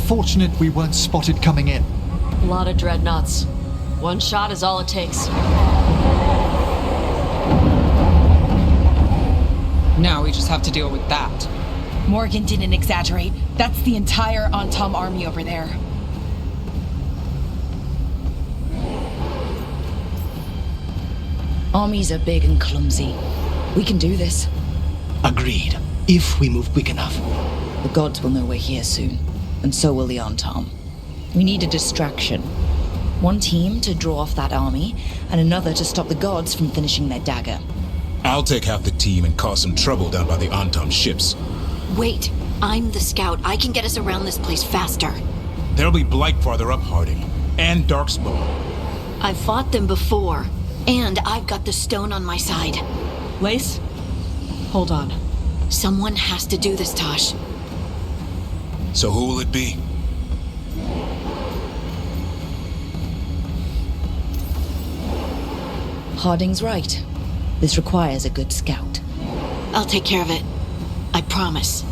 Fortunate we weren't spotted coming in. A lot of dreadnoughts. One shot is all it takes. Now we just have to deal with that. Morgan didn't exaggerate. That's the entire Antom army over there. Armies are big and clumsy. We can do this. Agreed. If we move quick enough. The gods will know we're here soon, and so will the Antom. We need a distraction. One team to draw off that army, and another to stop the gods from finishing their dagger. I'll take half the team and cause some trouble down by the Antom ships. Wait, I'm the scout. I can get us around this place faster. There'll be Blight farther up, Harding. And Darkspawn. I've fought them before, and I've got the stone on my side. Lace? Hold on. Someone has to do this, Tosh. So who will it be? Harding's right. This requires a good scout. I'll take care of it. I promise.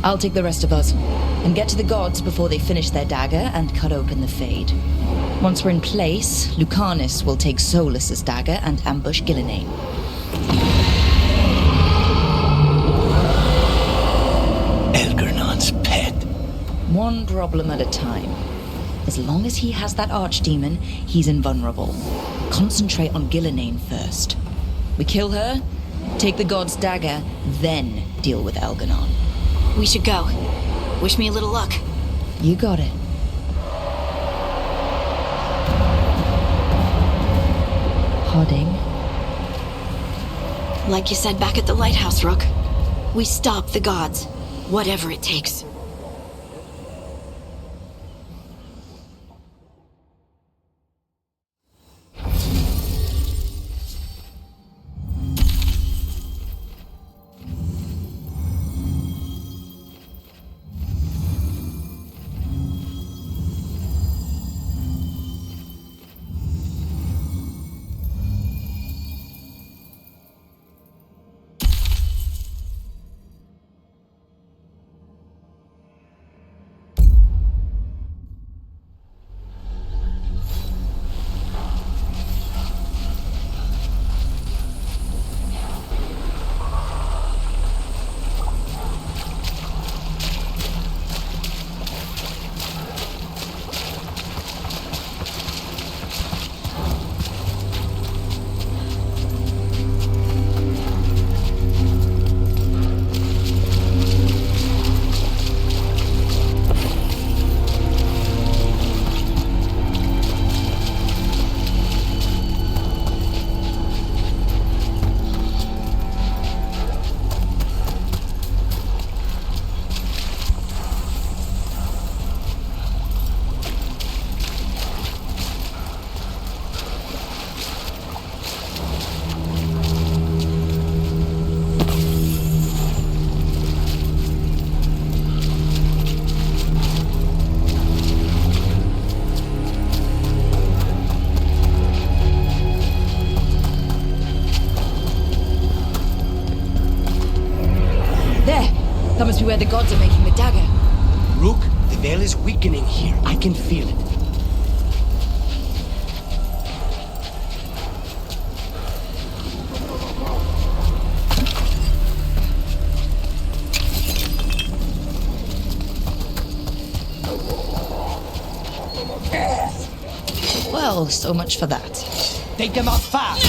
I'll take the rest of us, and get to the gods before they finish their dagger and cut open the Fade. Once we're in place, Lucanus will take Solus's dagger and ambush Gillinane. Elgernon's pet. One problem at a time. As long as he has that archdemon, he's invulnerable. Concentrate on Gillinane first. We kill her, take the god's dagger, then deal with Elgernon. We should go. Wish me a little luck. You got it. Harding. Like you said back at the lighthouse, Rook. We stop the gods. Whatever it takes. That must be where the gods are making the dagger. Rook, the veil is weakening here. I can feel it. Well, so much for that. Take them out fast!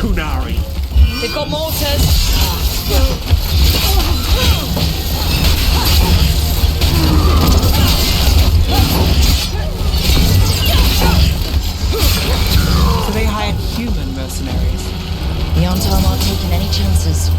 Kunari! They've got mortars! So they hired human mercenaries. The Antam aren't taking any chances.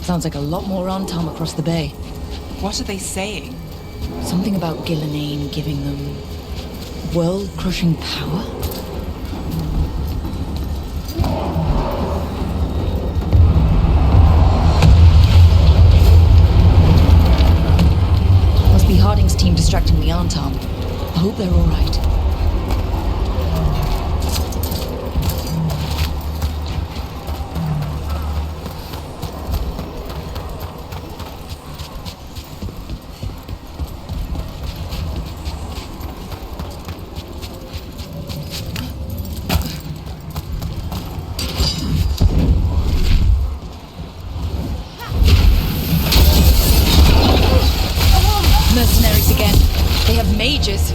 Sounds like a lot more Antam across the bay. What are they saying? Something about Gillenane giving them world-crushing power? Must be Harding's team distracting the Antam. I hope they're all right. Mercenaries again. They have mages.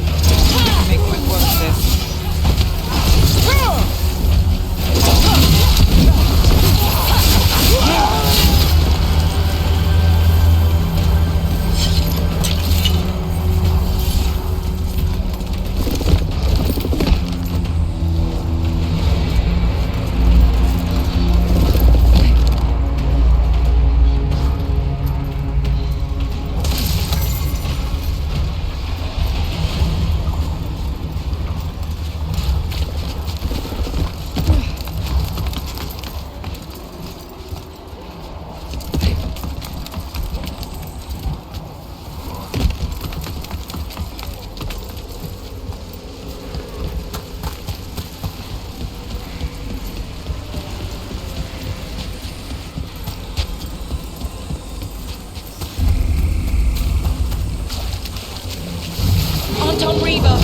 Make quick work of this. Anton Reaver!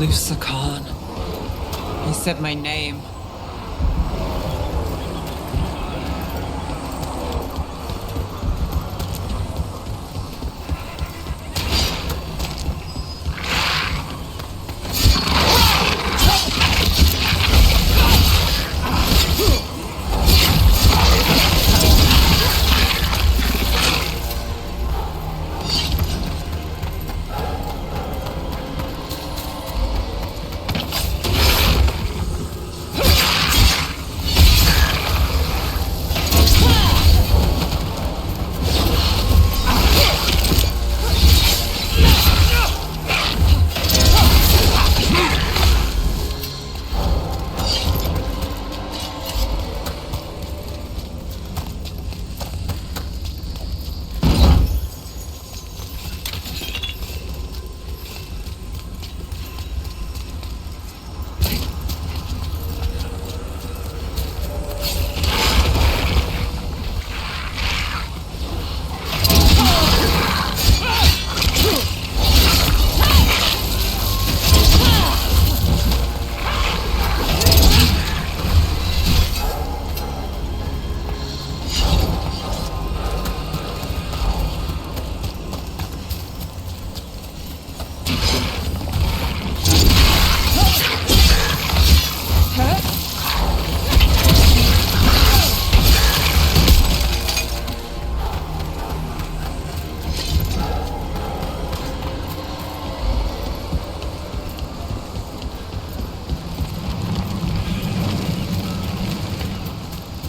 Lucican. He said my name.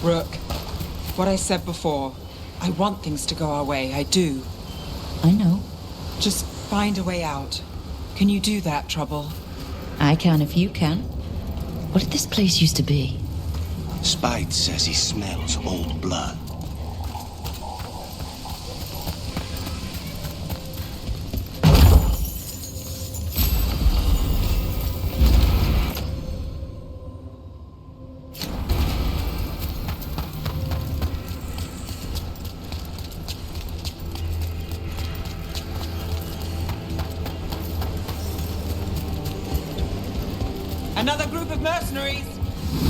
Rook, what I said before. I want things to go our way, I do. I know. Just find a way out. Can you do that, Trouble? I can if you can. What did this place used to be? Spite says he smells old blood. Another group of mercenaries!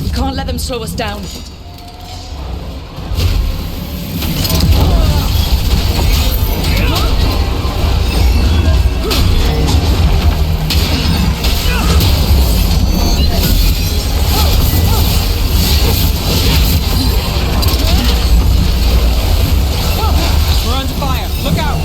We can't let them slow us down. We're under fire! Look out!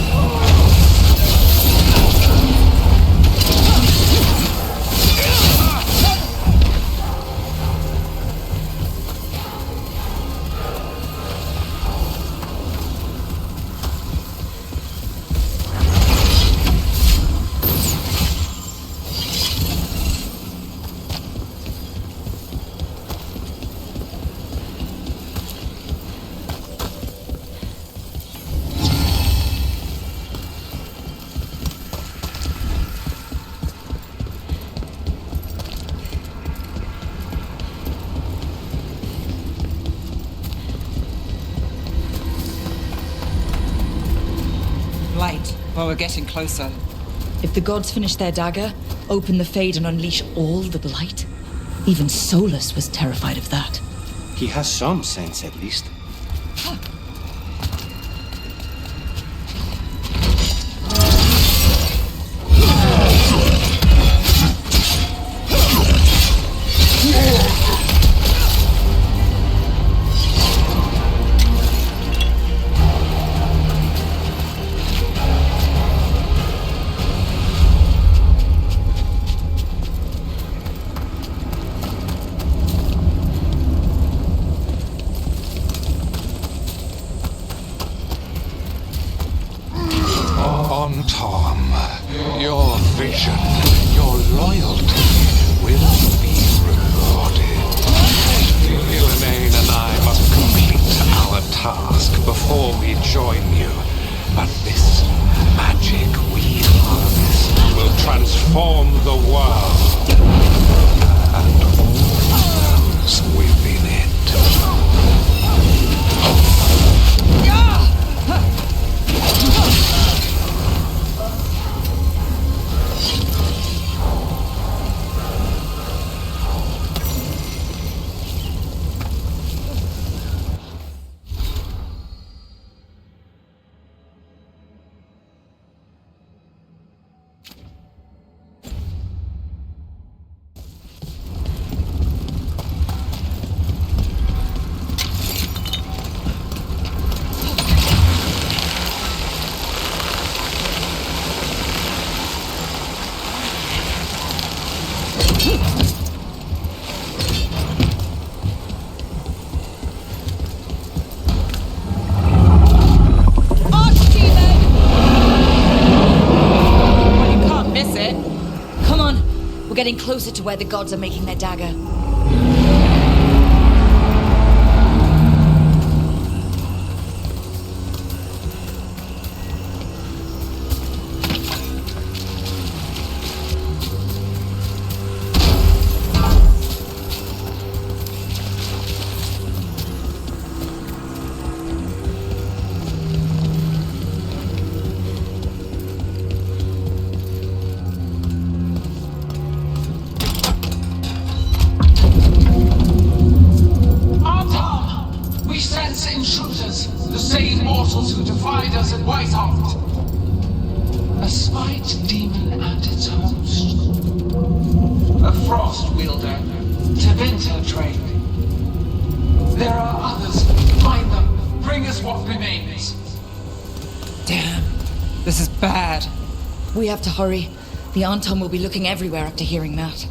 Light. Well, we're getting closer. If the gods finish their dagger, open the Fade and unleash all the blight. Even Solus was terrified of that. He has some sense, at least. Tom, your vision, your loyalty will be rewarded. Elaine and I must complete our task before we join you. But this magic we harness will transform the world and all those within it. getting closer to where the gods are making their dagger. Intruders, the same mortals who defied us at Whitehart. A spite demon and its host. A frost wielder, Tevinter trained. There are others. Find them. Bring us what remains. Damn. This is bad. We have to hurry. The Anton will be looking everywhere after hearing that.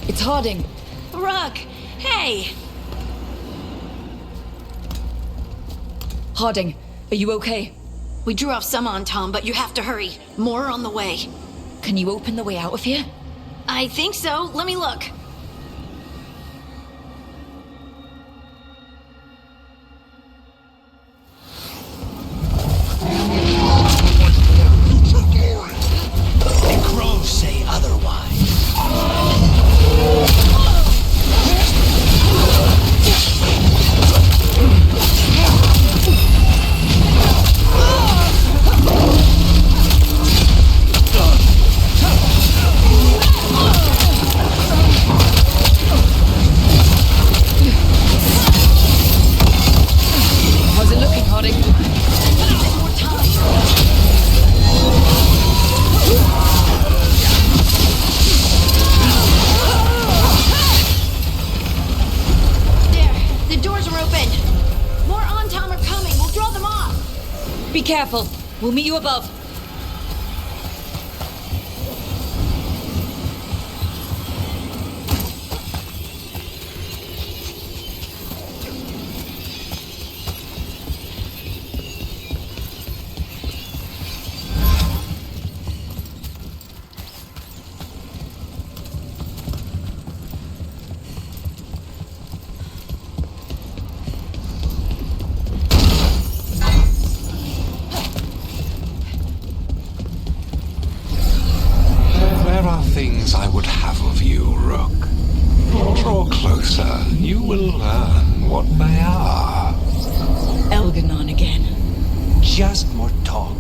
It's Harding. Rook! Hey! Harding, are you okay? We drew off some on Tom, but you have to hurry. More on the way. Can you open the way out of here? I think so. Let me look. The crows say otherwise. How's it looking, Harding? There. The doors are open. More on-tom are coming. We'll draw them off. Be careful. We'll meet you above. There are things I would have of you, Rook. Draw closer. You will learn what they are. Elganon again. Just more talk.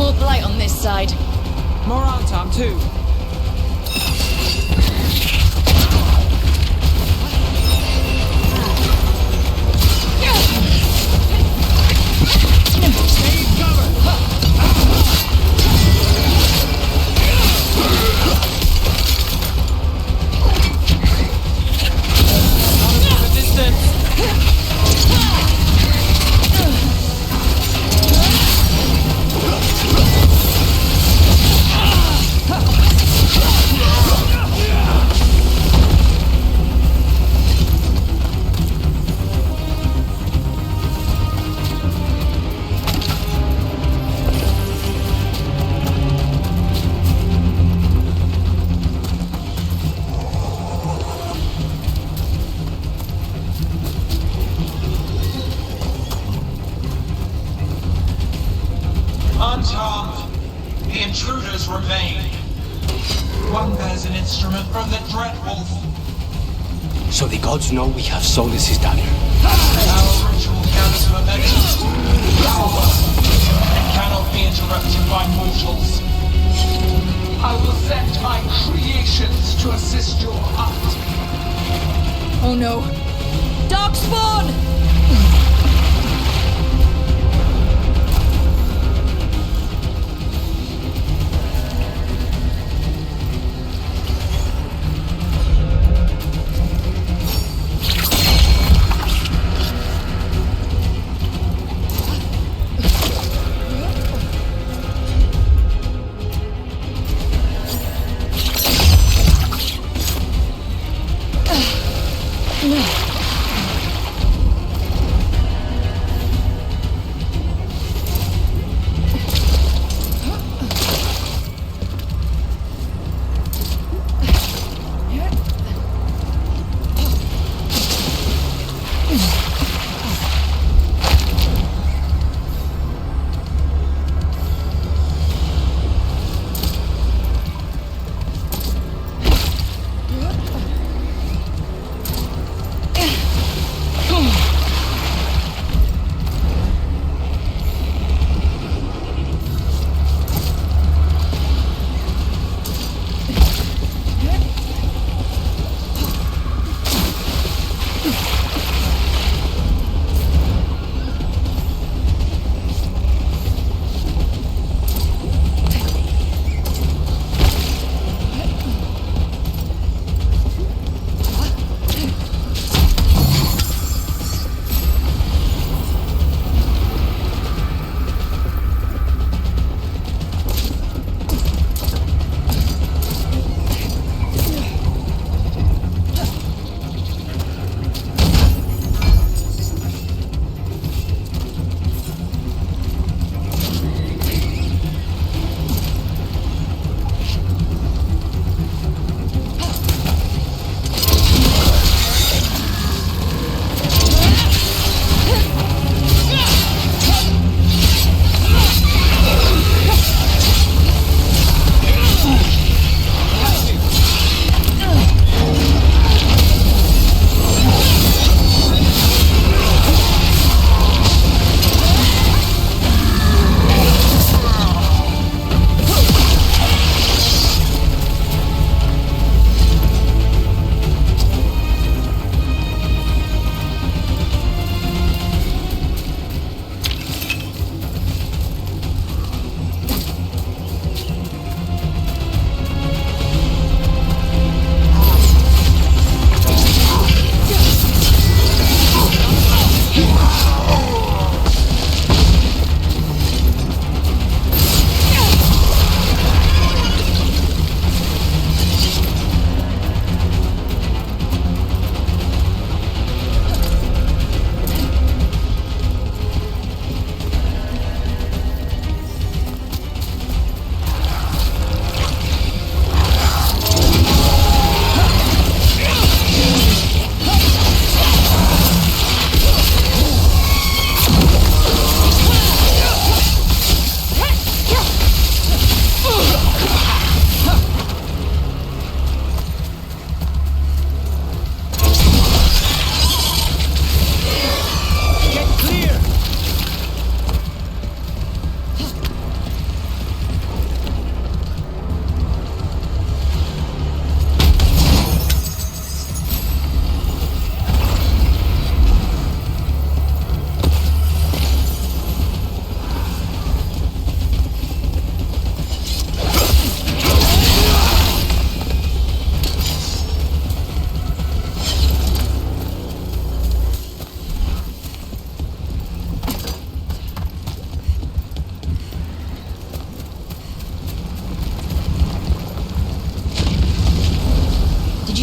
More blight on this side. More Antam too. Unharmed, the intruders remain. One bears an instrument from the Dread Wolf. So the gods know we have Solus's dagger. Our ritual gathers momentum, power, and cannot be interrupted by mortals. I will send my creations to assist your hunt. Oh no. Darkspawn!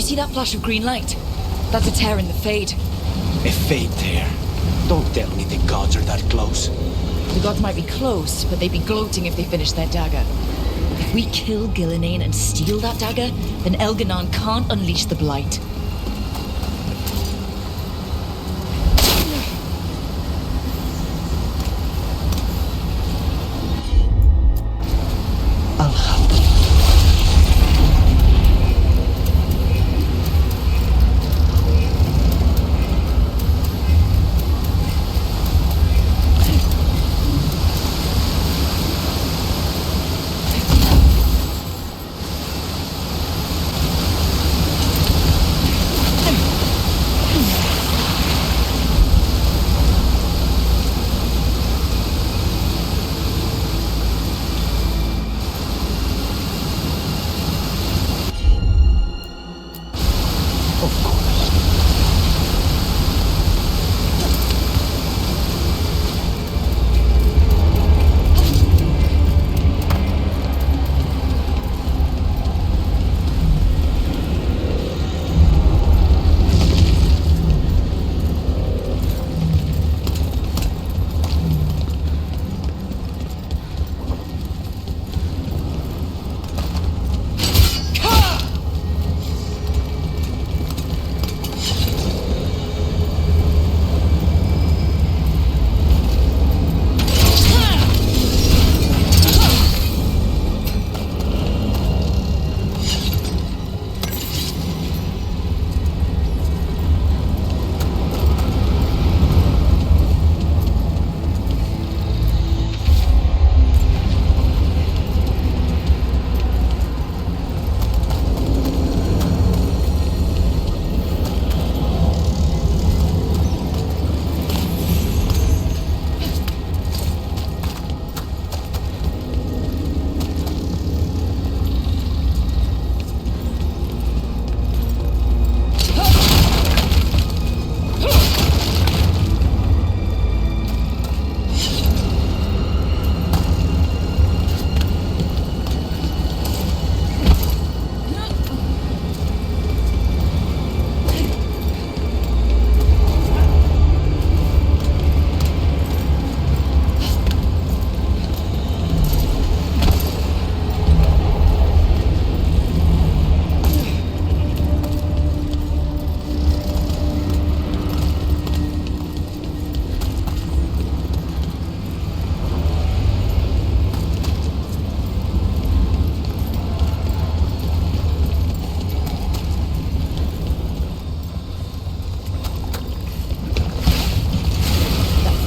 see that flash of green light? That's a tear in the Fade. A fate there. Don't tell me the gods are that close. The gods might be close, but they'd be gloating if they finished their dagger. If we kill Gillenane and steal that dagger, then Elganon can't unleash the Blight. I'll have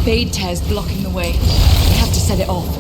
Fade tear's blocking the way. We have to set it off.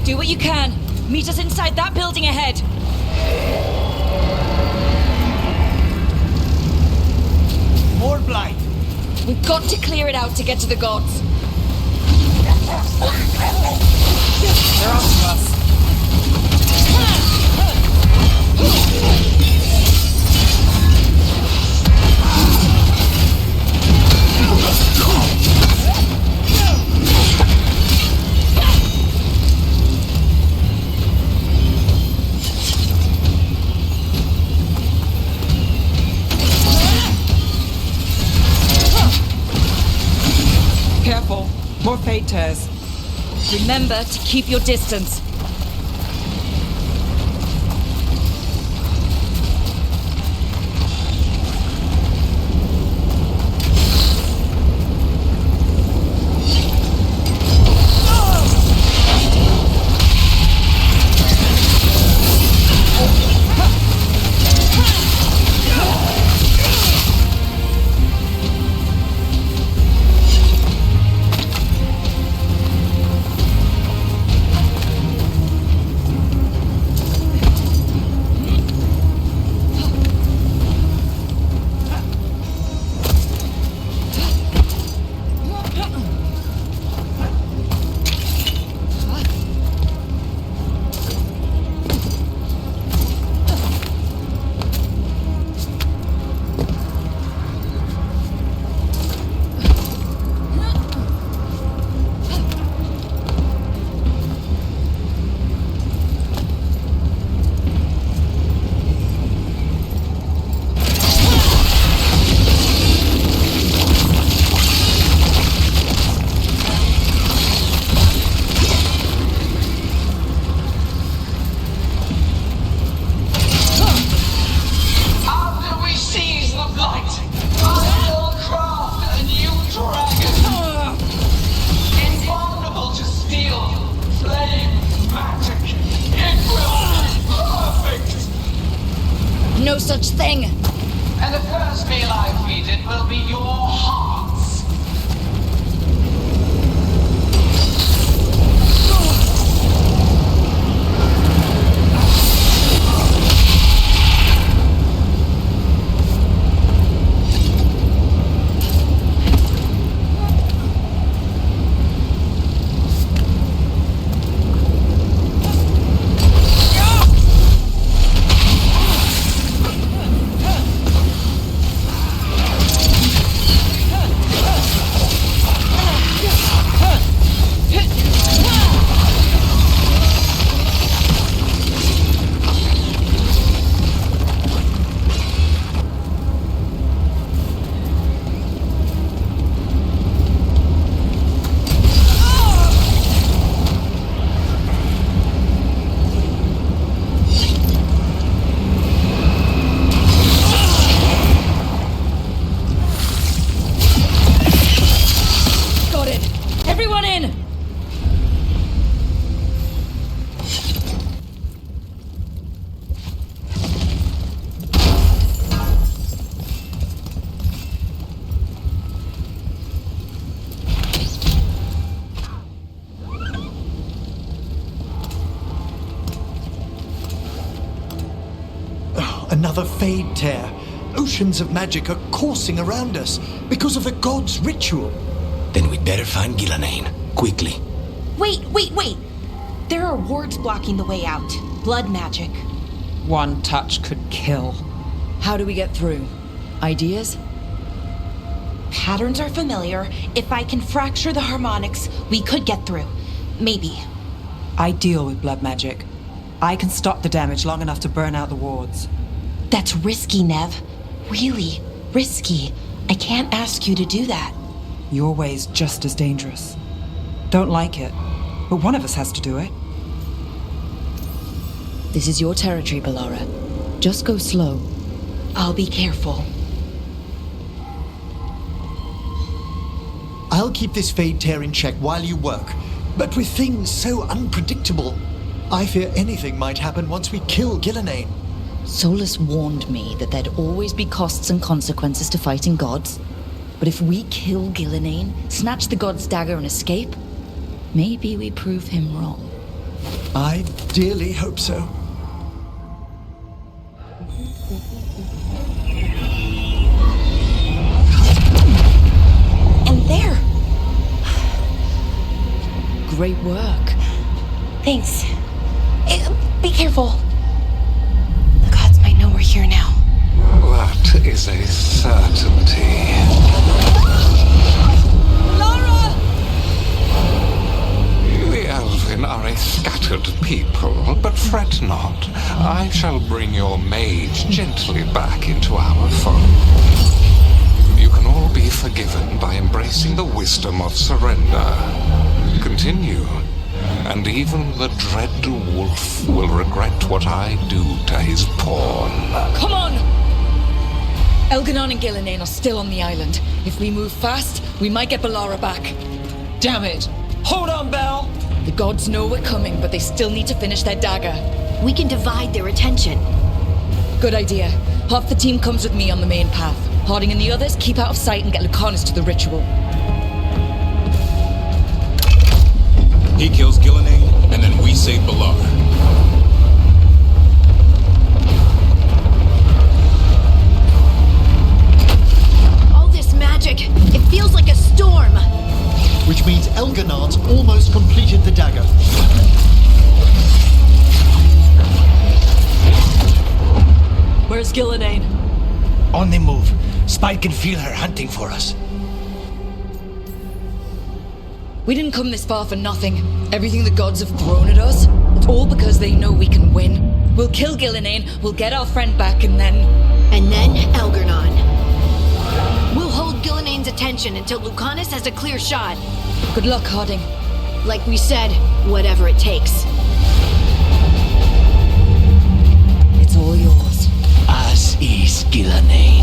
Do what you can. Meet us inside that building ahead. More blight. We've got to clear it out to get to the gods. They're onto us. More fade tears. Remember to keep your distance. No such thing! And the first meal I feed it will be your hearts. Everyone in! Another fade tear. Oceans of magic are coursing around us because of the god's ritual. Then we'd better find Gillenane. Quickly. Wait! There are wards blocking the way out. Blood magic. One touch could kill. How do we get through? Ideas? Patterns are familiar. If I can fracture the harmonics, we could get through. Maybe. I deal with blood magic. I can stop the damage long enough to burn out the wards. That's risky, Nev. Really risky. I can't ask you to do that. Your way's just as dangerous. Don't like it, but one of us has to do it. This is your territory, Balara. Just go slow. I'll be careful. I'll keep this fade tear in check while you work. But with things so unpredictable, I fear anything might happen once we kill Gillenane. Solus warned me that there'd always be costs and consequences to fighting gods. But if we kill Gillenane, snatch the god's dagger and escape, maybe we prove him wrong. I dearly hope so. And there! Great work. Thanks. Be careful. The gods might know we're here now. That is a certainty. Laura! The Elven are a scattered people, but fret not. I shall bring your mage gently back into our fold. You can all be forgiven by embracing the wisdom of surrender. Continue, and even the dread wolf will regret what I do to his pawn. Come on! Elganon and Gillinane are still on the island. If we move fast, we might get Balara back. Damn it! Hold on, Belle! The gods know we're coming, but they still need to finish their dagger. We can divide their attention. Good idea. Half the team comes with me on the main path. Harding and the others keep out of sight and get Lucanus to the ritual. He kills Gillinane, and then we save Balar. All this magic, it feels like a storm. Which means Elganard's almost completed the dagger. Where's Gillinane? On the move. Spike can feel her hunting for us. We didn't come this far for nothing. Everything the gods have thrown at us, it's all because they know we can win. We'll kill Gillinane, we'll get our friend back, and then... And then Elgarnon. We'll hold Gillinane's attention until Lucanus has a clear shot. Good luck, Harding. Like we said, whatever it takes. It's all yours. As is Gillinane.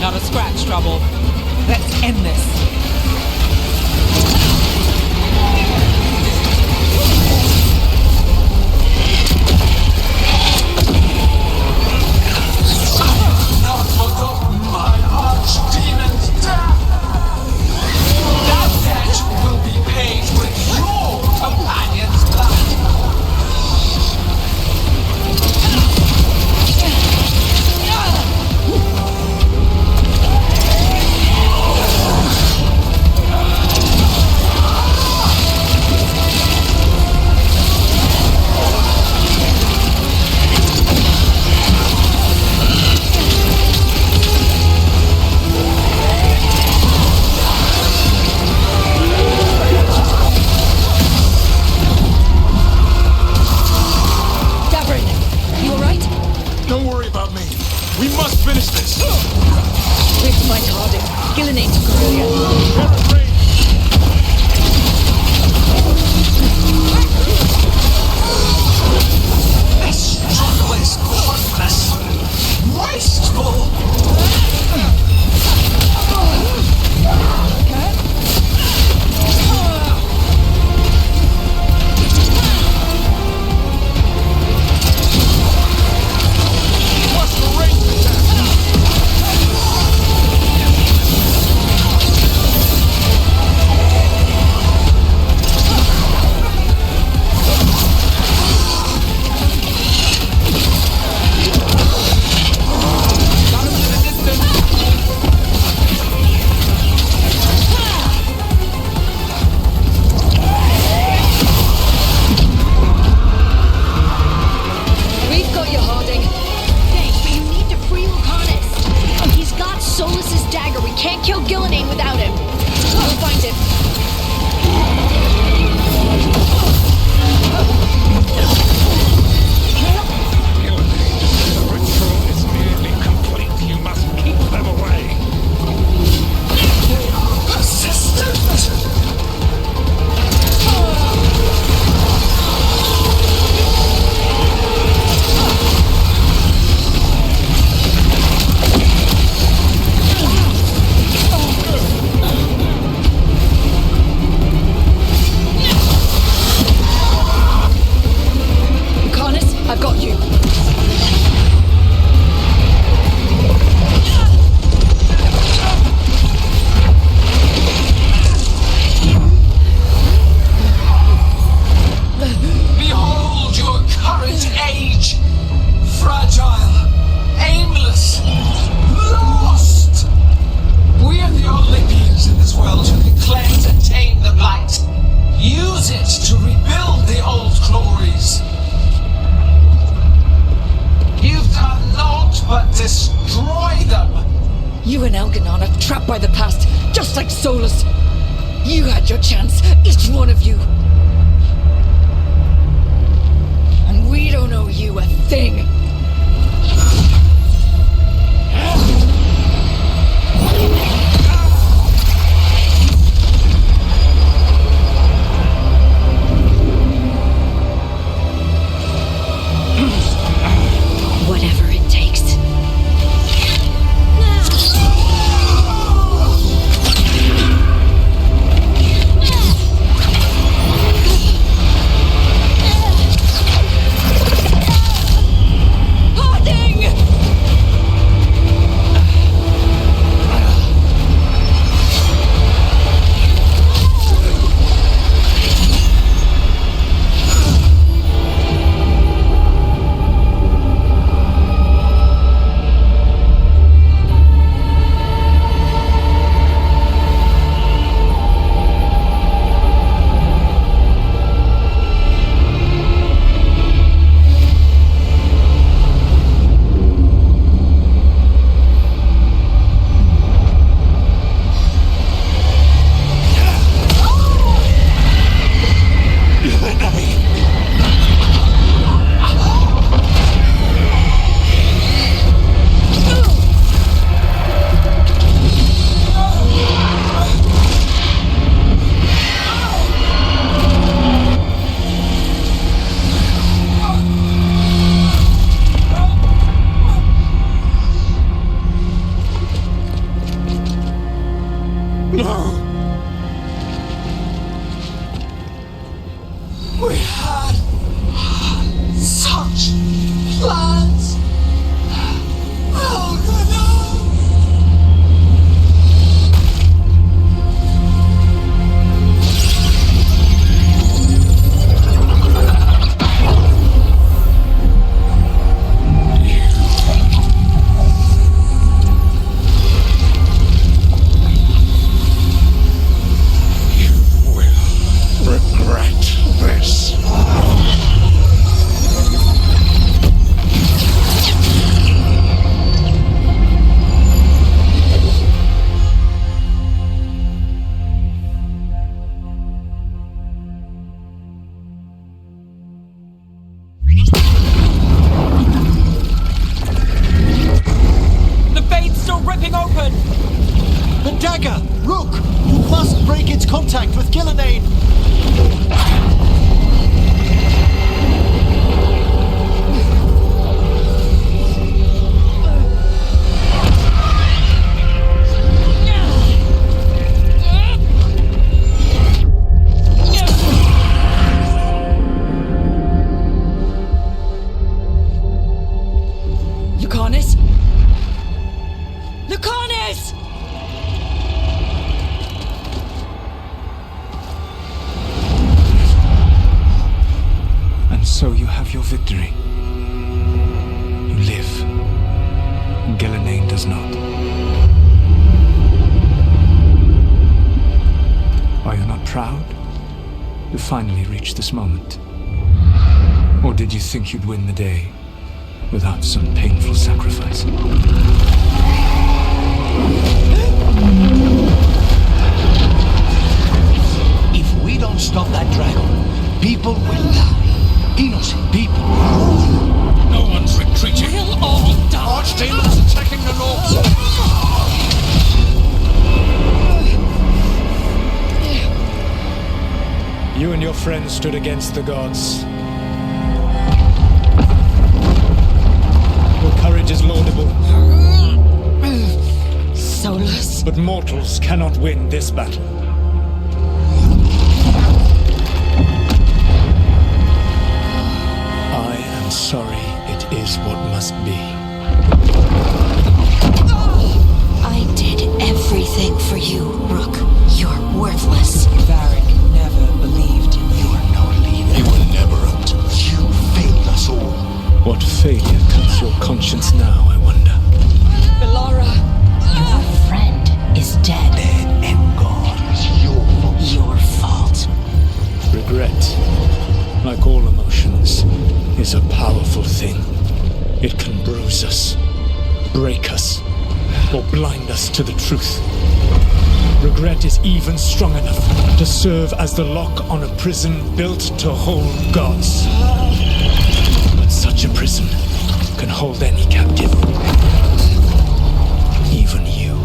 Not a scratch, Trouble. Let's end this. Not forgotten my archdemon's death! That debt will be paid with your companion's blood! Don't worry about me. We must finish this. We have to find Harding. Gillenane took her earlier. This struggle is pointless! Wasteful! We've got you, Harding. Thanks, but you need to free Lucanus. He's got Solus's dagger. We can't kill Gillenane without him. We'll find him. The ritual is nearly complete. You must keep them away. They are persistent! Lucanus, I've got you. Behold your current age! Fragile, aimless, lost! We are the only beings in this world who can claim to tame the blight. Use it to rebuild the old glories. You've done naught but destroy them. You and Elganon are trapped by the past, just like Solus. You had your chance, each one of you. And we don't owe you a thing. Whatever it takes. must break its contact with Gillenane! Lucanus? Lucanus! And so you have your victory. You live. And Gillenane does not. Are you not proud? You finally reached this moment. Or did you think you'd win the day without some painful sacrifice? If we don't stop that dragon, people will die. Innocent people. No one's retreating. We'll all die! Archdemons attacking the north! You and your friends stood against the gods. Your courage is laudable, Solus? but mortals cannot win this battle. I am sorry, it is what must be. I did everything for you, Rook. You're worthless. Varric never believed in you. No leader. You were never up to it. You failed us all. What failure cuts your conscience now, I wonder? Belara! Your friend is dead. Dead and gone. It's your fault. Your fault. Regret, like all emotions, is a powerful thing. It can bruise us, break us, or blind us to the truth. Regret is even strong enough to serve as the lock on a prison built to hold gods. But such a prison can hold any captive. Even you.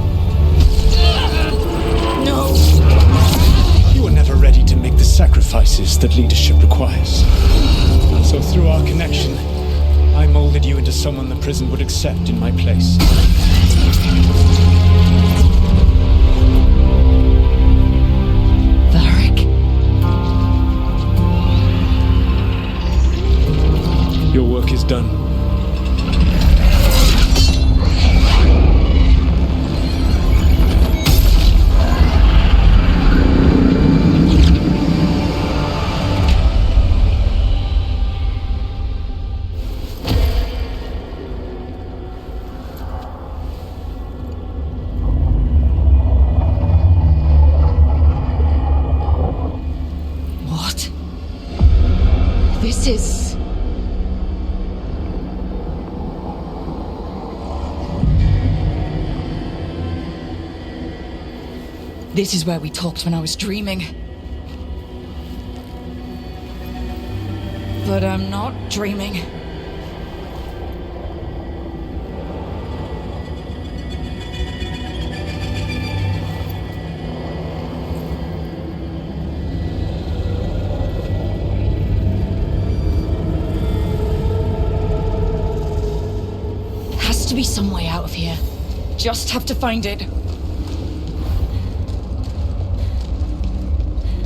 No! You were never ready to make the sacrifices that leadership requires. So through our connection, I molded you into someone the prison would accept in my place. Varric? Your work is done. What? This is... This is where we talked when I was dreaming. But I'm not dreaming. Has to be some way out of here. Just have to find it.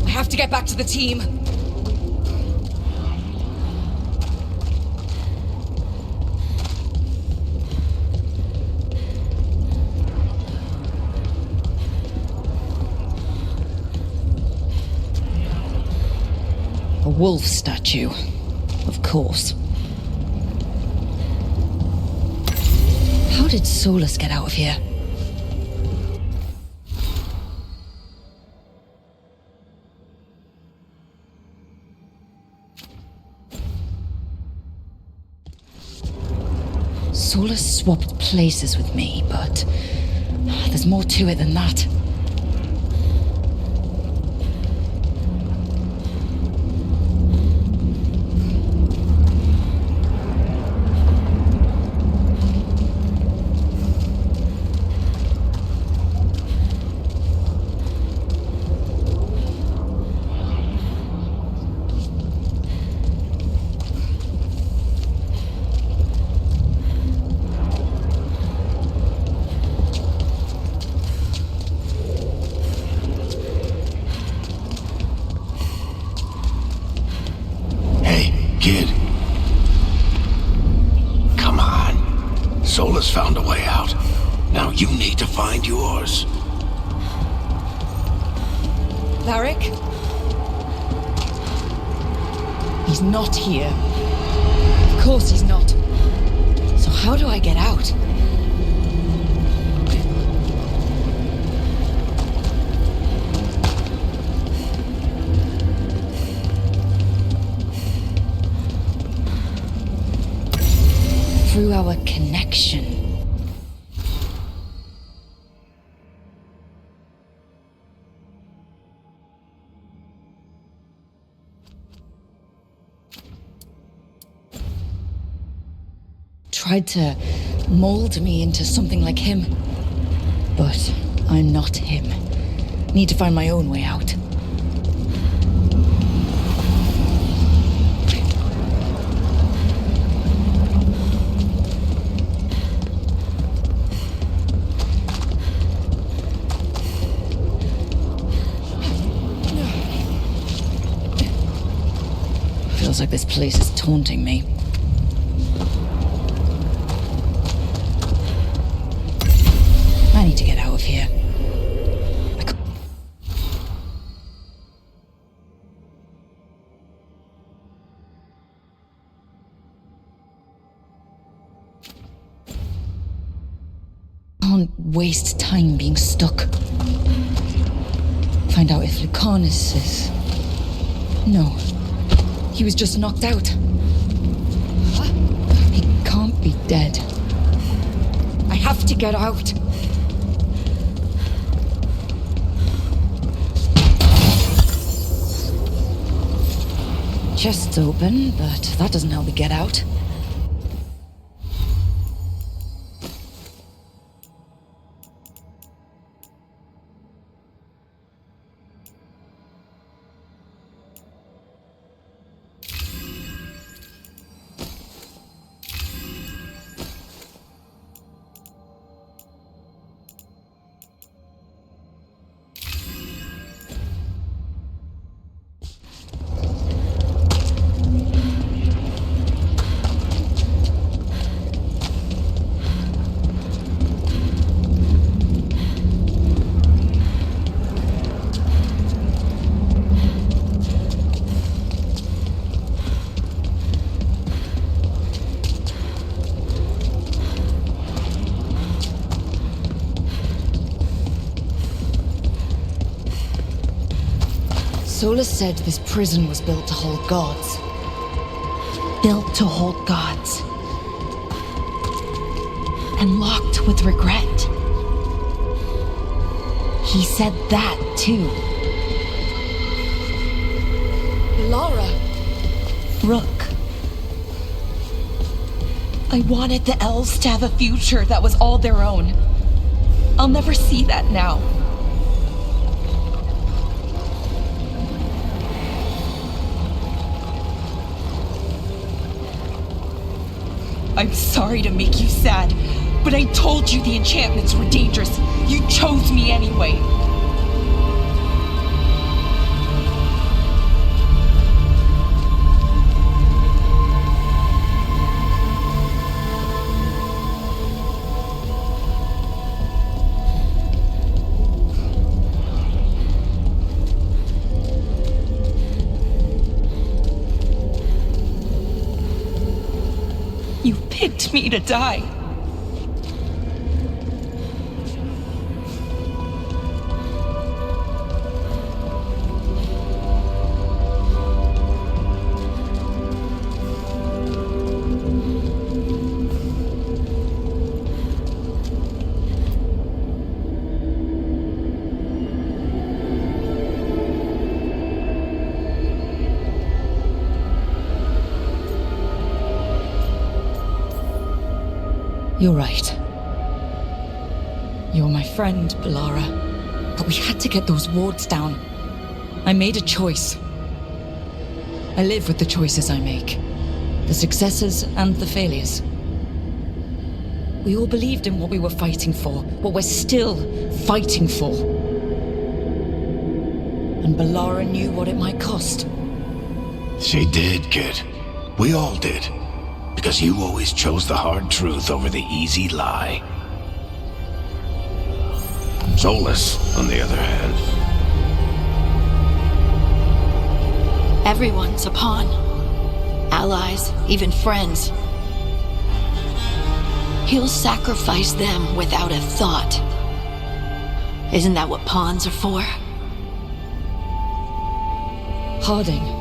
I have to get back to the team. A wolf statue, of course. How did Solus get out of here? Solus swapped places with me, but there's more to it than that. yours. Varric? He's not here. Of course he's not. So how do I get out? Through our connection. Tried to mold me into something like him. But I'm not him. Need to find my own way out. Feels like this place is taunting me. I need to get out of here. I can't waste time being stuck. Find out if Lucanus is... No. He was just knocked out. He can't be dead. I have to get out. Chest's open, but that doesn't help me get out. Solus said this prison was built to hold gods. Built to hold gods. And locked with regret. He said that, too. Lara! Rook. I wanted the elves to have a future that was all their own. I'll never see that now. I'm sorry to make you sad, but I told you the enchantments were dangerous. You chose me anyway. You picked me to die. You're right. You're my friend, Balara. But we had to get those wards down. I made a choice. I live with the choices I make. The successes and the failures. We all believed in what we were fighting for, what we're still fighting for. And Balara knew what it might cost. She did, kid. We all did. Because you always chose the hard truth over the easy lie. Solus, on the other hand. Everyone's a pawn. Allies, even friends. He'll sacrifice them without a thought. Isn't that what pawns are for? Harding.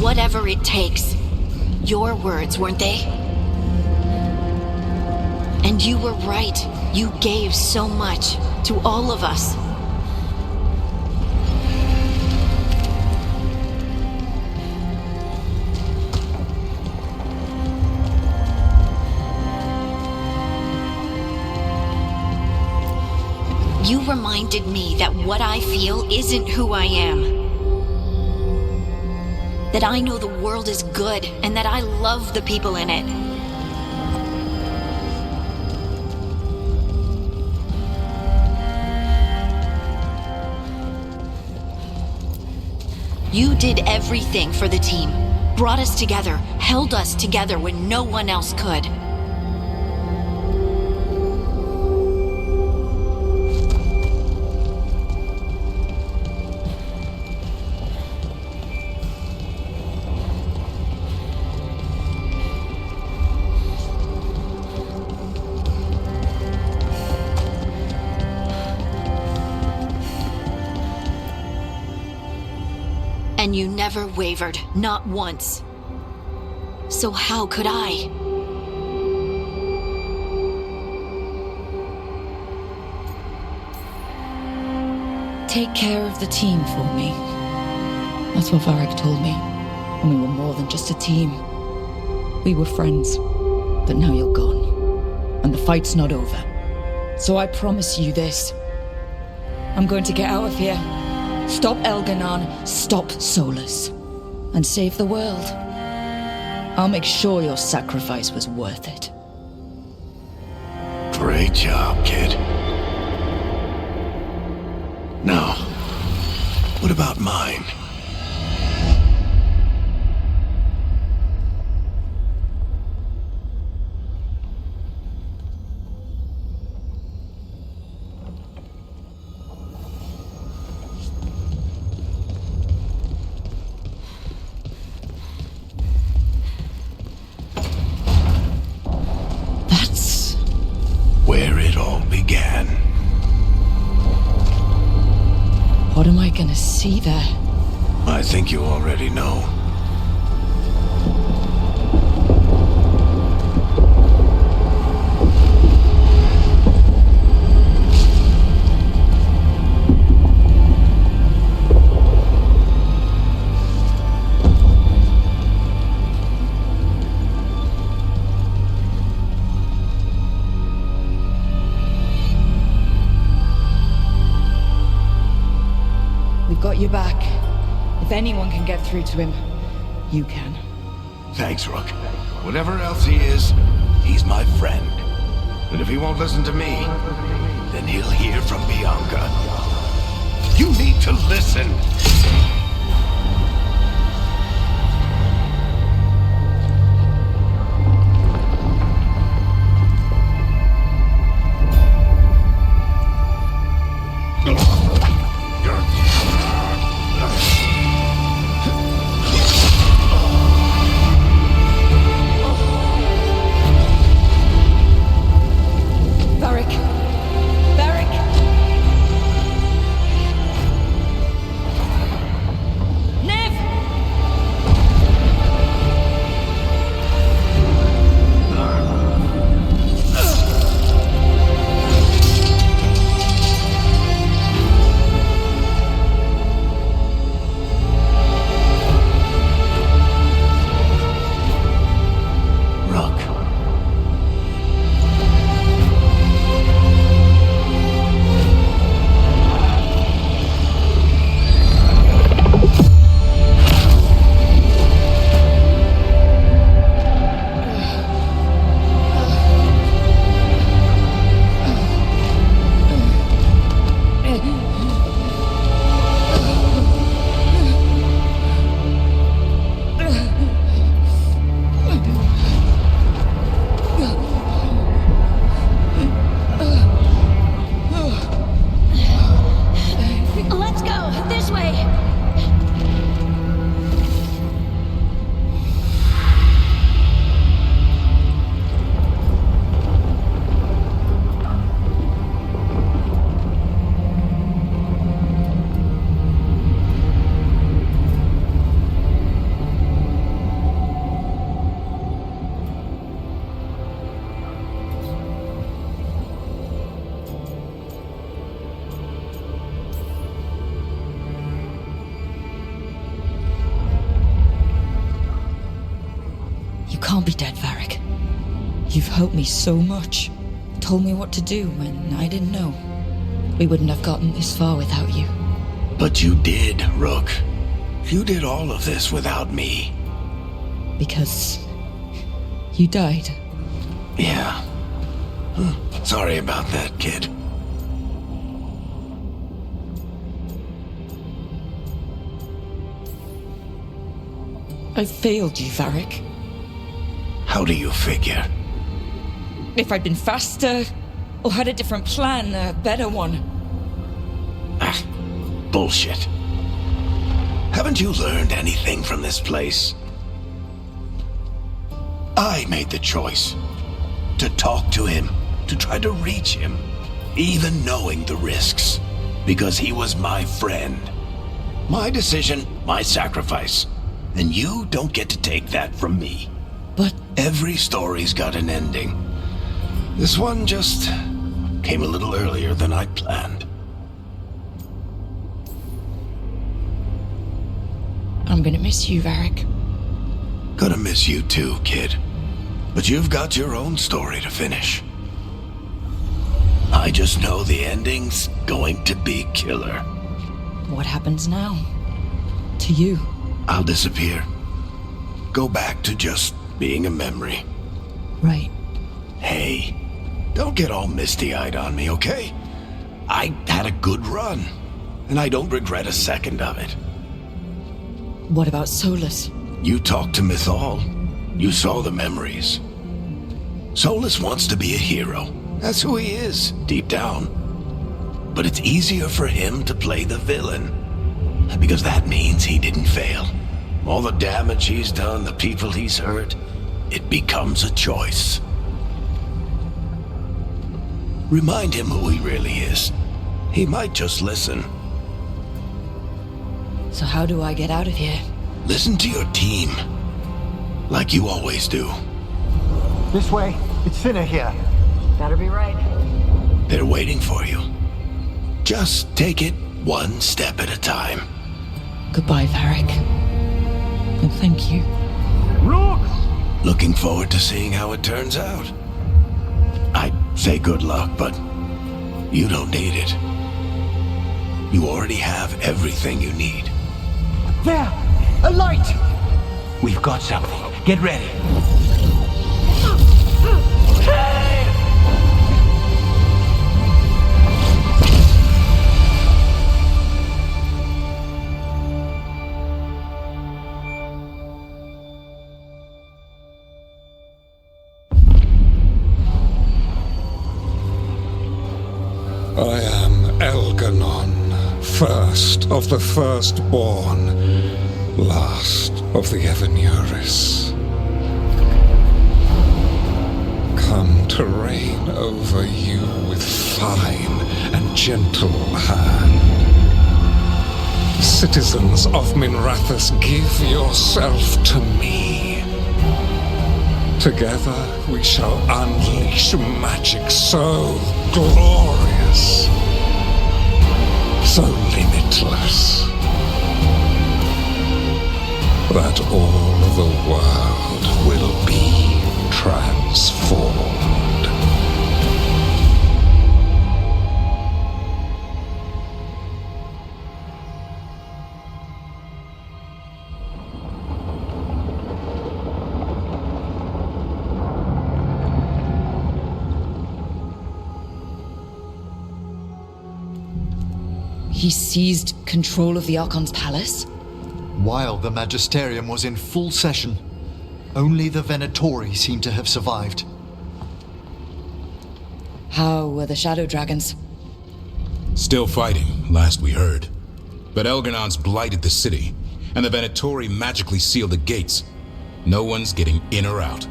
Whatever it takes. Your words, weren't they? And you were right. You gave so much to all of us. You reminded me that what I feel isn't who I am. That I know the world is good, and that I love the people in it. You did everything for the team. Brought us together, held us together when no one else could. And you never wavered, not once. So how could I? Take care of the team for me. That's what Varric told me. And we were more than just a team. We were friends. But now you're gone. And the fight's not over. So I promise you this. I'm going to get out of here. Stop Elganon, stop Solus, and save the world. I'll make sure your sacrifice was worth it. Great job, kid. Now, what about mine? Where it all began. What am I gonna see there? I think you already know. Got you back. If anyone can get through to him, you can. Thanks, Rook. Whatever else he is, he's my friend. And if he won't listen to me, then he'll hear from Bianca. You need to listen! can't be dead, Varric. You've helped me so much. Told me what to do when I didn't know. We wouldn't have gotten this far without you. But you did, Rook. You did all of this without me. Because you died. Yeah. Sorry about that, kid. I failed you, Varric. How do you figure? If I'd been faster, or had a different plan, a better one. Ah, bullshit. Haven't you learned anything from this place? I made the choice to talk to him, to try to reach him, even knowing the risks, because he was my friend. My decision, my sacrifice. And you don't get to take that from me. But every story's got an ending. This one just came a little earlier than I'd planned. I'm gonna miss you, Varric. Gonna miss you too, kid. But you've got your own story to finish. I just know the ending's going to be killer. What happens now? To you? I'll disappear. Go back to just being a memory. Right. Hey, don't get all misty-eyed on me, okay? I had a good run, and I don't regret a second of it. What about Solus? You talked to Mythal. You saw the memories. Solus wants to be a hero. That's who he is, deep down. But it's easier for him to play the villain, because that means he didn't fail. All the damage he's done, the people he's hurt, it becomes a choice. Remind him who he really is. He might just listen. So how do I get out of here? Listen to your team, like you always do. This way. It's thinner here. Better be right. They're waiting for you. Just take it one step at a time. Goodbye, Varric. And thank you. Rook! Looking forward to seeing how it turns out. I'd say good luck, but you don't need it. You already have everything you need. There! A light! We've got something. Get ready. I am Elganon, first of the firstborn, last of the Evenuris. Come to reign over you with fine and gentle hand. Citizens of Minrathous, give yourself to me. Together we shall unleash magic so glorious, so limitless, that all the world will be transformed. He seized control of the Archon's palace? While the Magisterium was in full session, only the Venatori seem to have survived. How were the Shadow Dragons? Still fighting, last we heard. But Elganon's blighted the city, and the Venatori magically sealed the gates. No one's getting in or out.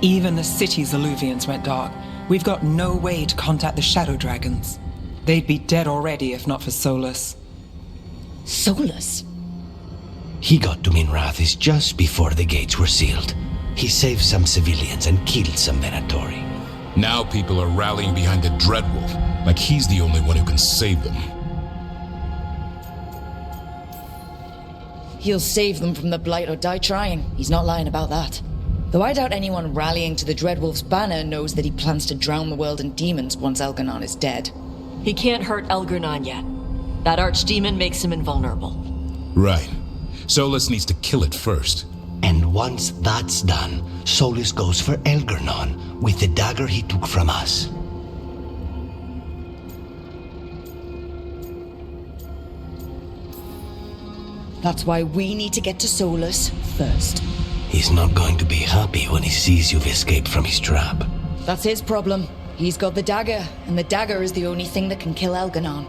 Even the city's Illuvians went dark. We've got no way to contact the Shadow Dragons. They'd be dead already if not for Solus. Solus? He got to Minrathous just before the gates were sealed. He saved some civilians and killed some Venatori. Now people are rallying behind the Dreadwolf, like he's the only one who can save them. He'll save them from the Blight or die trying. He's not lying about that. Though I doubt anyone rallying to the Dreadwolf's banner knows that he plans to drown the world in demons once Elganon is dead. He can't hurt Elgar'nan yet. That archdemon makes him invulnerable. Right. Solus needs to kill it first. And once that's done, Solus goes for Elgar'nan with the dagger he took from us. That's why we need to get to Solus first. He's not going to be happy when he sees you've escaped from his trap. That's his problem. He's got the dagger, and the dagger is the only thing that can kill Elganon.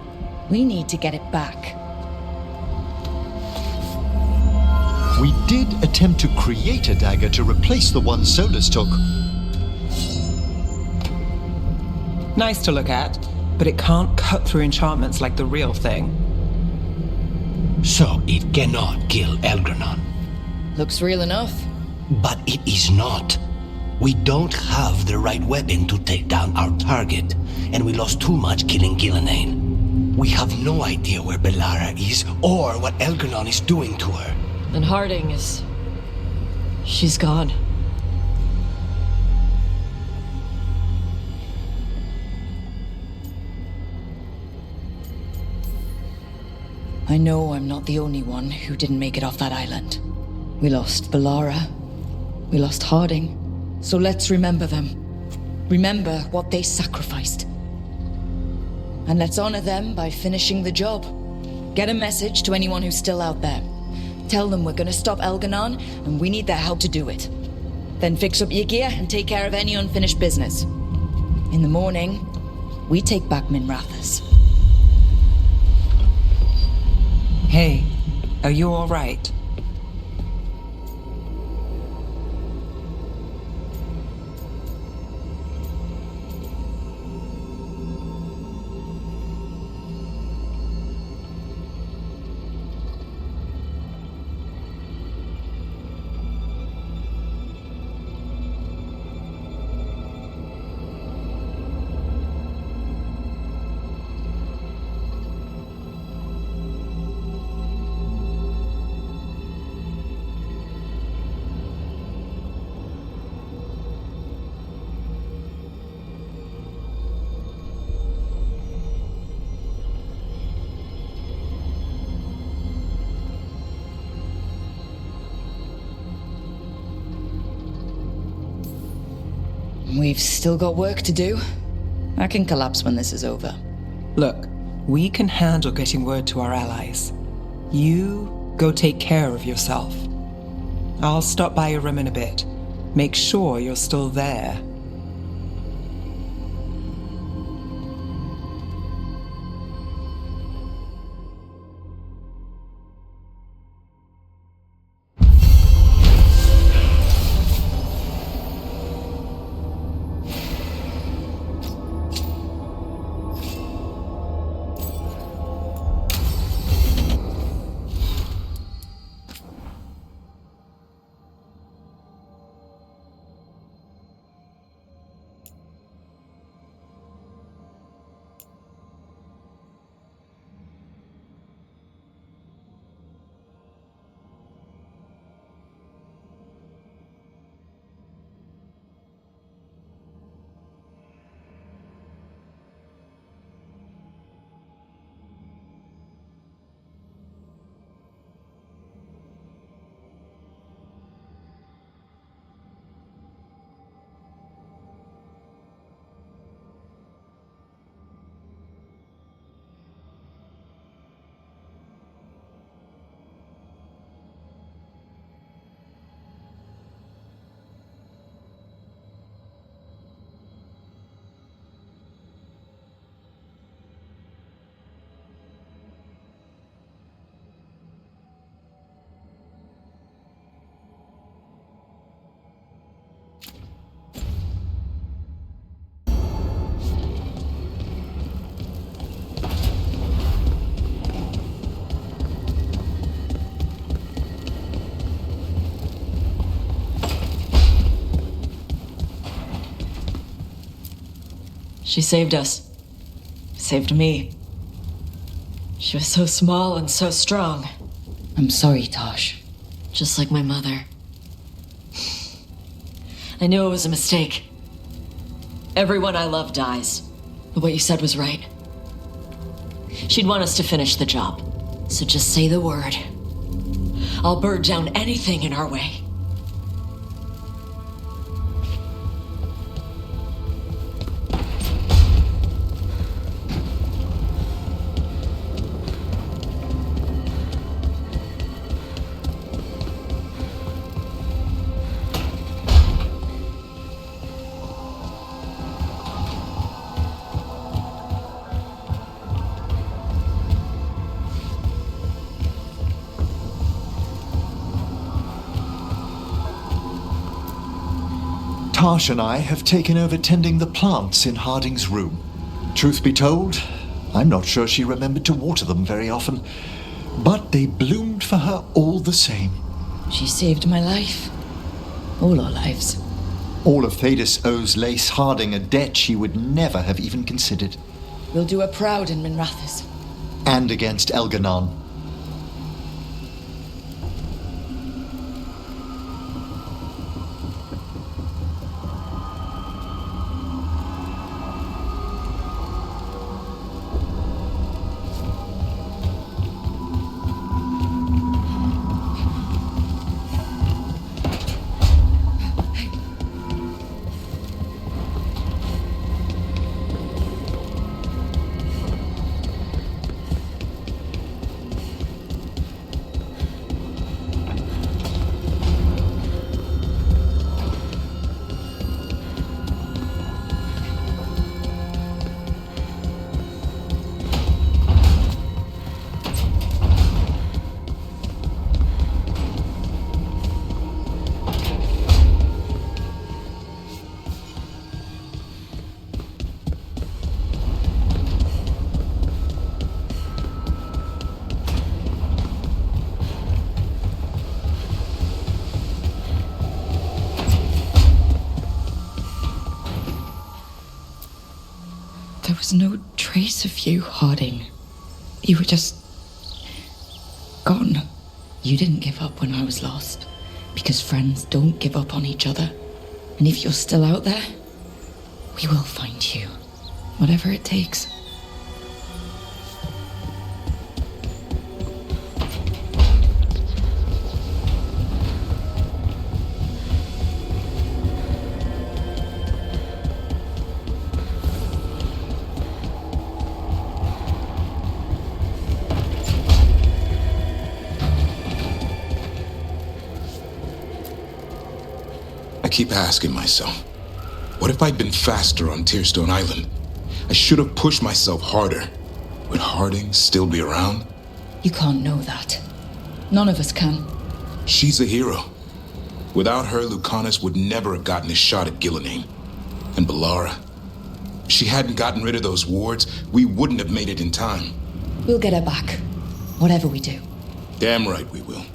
We need to get it back. We did attempt to create a dagger to replace the one Solus took. Nice to look at, but it can't cut through enchantments like the real thing. So it cannot kill Elgar'nan. Looks real enough. But it is not. We don't have the right weapon to take down our target, and we lost too much killing Gillenane. We have no idea where Bellara is, or what Elgar'nan is doing to her. And Harding is... she's gone. I know I'm not the only one who didn't make it off that island. We lost Bellara. We lost Harding. So let's remember them. Remember what they sacrificed. And let's honor them by finishing the job. Get a message to anyone who's still out there. Tell them we're gonna stop Elganon, and we need their help to do it. Then fix up your gear and take care of any unfinished business. In the morning, we take back Minrathous. Hey, are you all right? We've still got work to do. I can collapse when this is over. Look, we can handle getting word to our allies. You go take care of yourself. I'll stop by your room in a bit. Make sure you're still there. She saved us. Saved me. She was so small and so strong. I'm sorry, Tosh. Just like my mother. I knew it was a mistake. Everyone I love dies. But what you said was right. She'd want us to finish the job. So just say the word. I'll burn down anything in our way. Tash and I have taken over tending the plants in Harding's room. Truth be told, I'm not sure she remembered to water them very often, but they bloomed for her all the same. She saved my life. All our lives. All of Thedas owes Lace Harding a debt she would never have even considered. We'll do her proud in Minrathis. And against Elganon. There was no trace of you, Harding. You were just gone. You didn't give up when I was lost, because friends don't give up on each other. And if you're still out there, we will find you, whatever it takes. I keep asking myself, what if I'd been faster on Tearstone Island? I should have pushed myself harder. Would Harding still be around? You can't know that. None of us can. She's a hero. Without her, Lucanus would never have gotten his shot at Gillinane. And Bellara. If she hadn't gotten rid of those wards, we wouldn't have made it in time. We'll get her back, whatever we do. Damn right we will.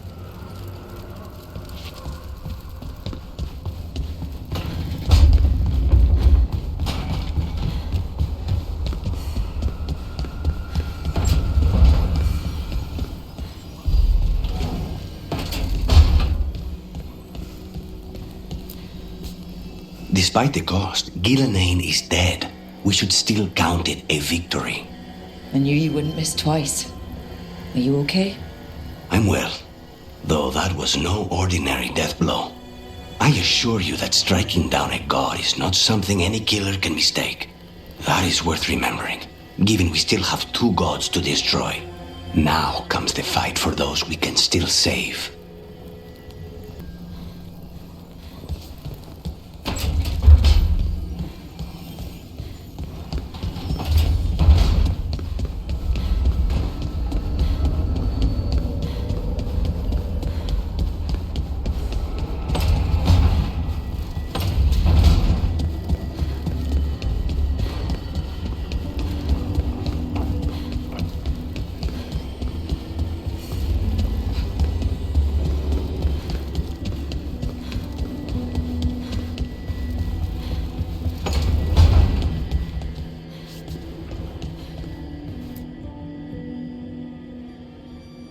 Despite the cost, Gillinane is dead. We should still count it a victory. I knew you wouldn't miss twice. Are you okay? I'm well, though that was no ordinary death blow. I assure you that striking down a god is not something any killer can mistake. That is worth remembering, given we still have 2 gods to destroy. Now comes the fight for those we can still save.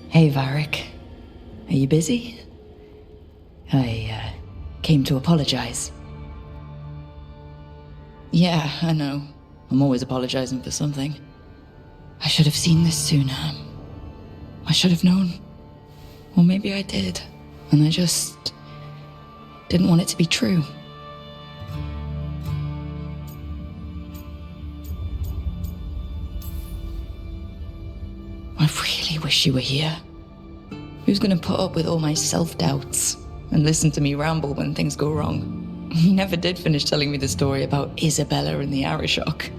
Hey, Varric. Are you busy? I came to apologize. Yeah, I know. I'm always apologizing for something. I should have seen this sooner. I should have known. Or maybe I did, and I just didn't want it to be true. I really wish you were here. Who's gonna put up with all my self-doubts and listen to me ramble when things go wrong? He never did finish telling me the story about Isabella and the Arishok.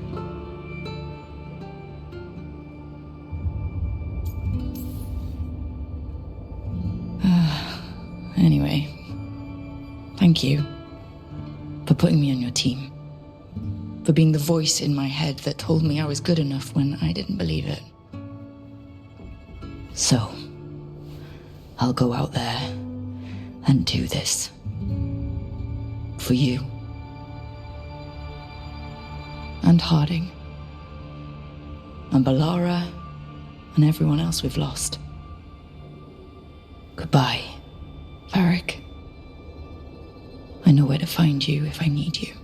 Anyway, thank you for putting me on your team. For being the voice in my head that told me I was good enough when I didn't believe it. So, I'll go out there and do this. For you. And Harding. And Balara. And everyone else we've lost. Goodbye, Varric. I know where to find you if I need you.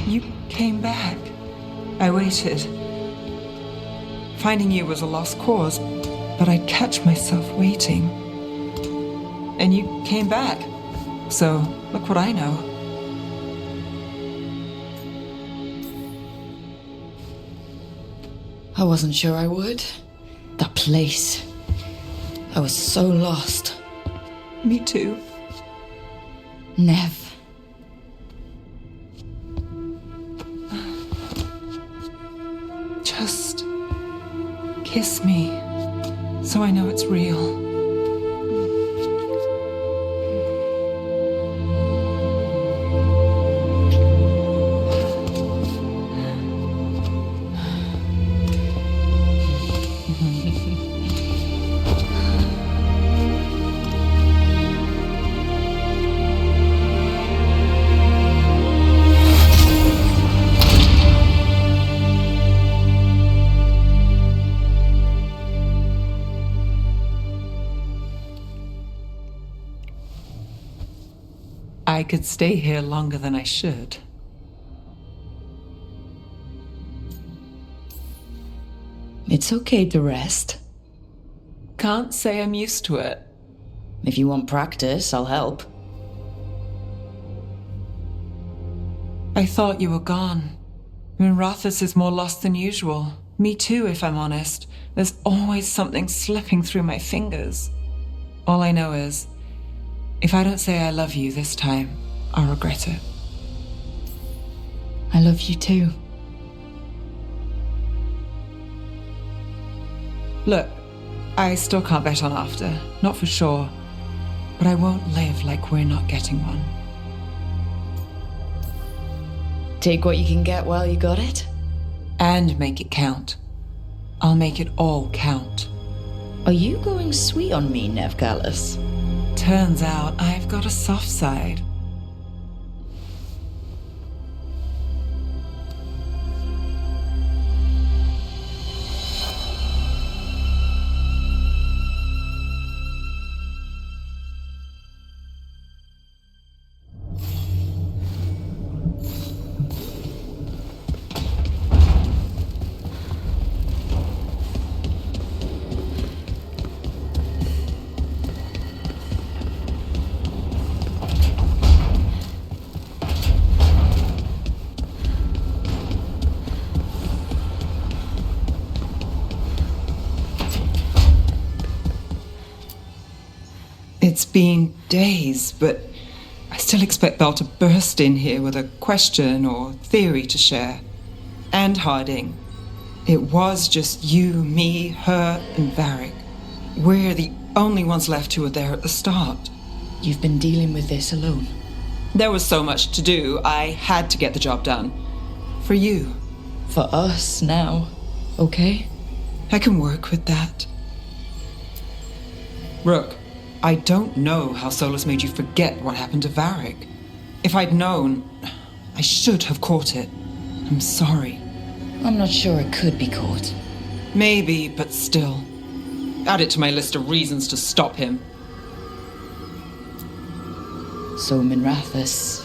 You came back. I waited. Finding you was a lost cause, but I'd catch myself waiting. And you came back. So, look what I know. I wasn't sure I would. That place. I was so lost. Me too. Nev. Just kiss me, so I know it's real. I could stay here longer than I should. It's okay to rest. Can't say I'm used to it. If you want practice, I'll help. I thought you were gone. Rathus is more lost than usual. Me too, if I'm honest. There's always something slipping through my fingers. All I know is, if I don't say I love you this time, I'll regret it. I love you too. Look, I still can't bet on after, not for sure. But I won't live like we're not getting one. Take what you can get while you got it? And make it count. I'll make it all count. Are you going sweet on me, Nev Callus? Turns out I've got a soft side. been days, but I still expect Belle to burst in here with a question or theory to share. And Harding. It was just you, me, her, and Varric. We're the only ones left who were there at the start. You've been dealing with this alone. There was so much to do, I had to get the job done. For you. For us now, okay? I can work with that. Rook, I don't know how Solus made you forget what happened to Varric. If I'd known, I should have caught it. I'm sorry. I'm not sure it could be caught. Maybe, but still. Add it to my list of reasons to stop him. So, Minrathus.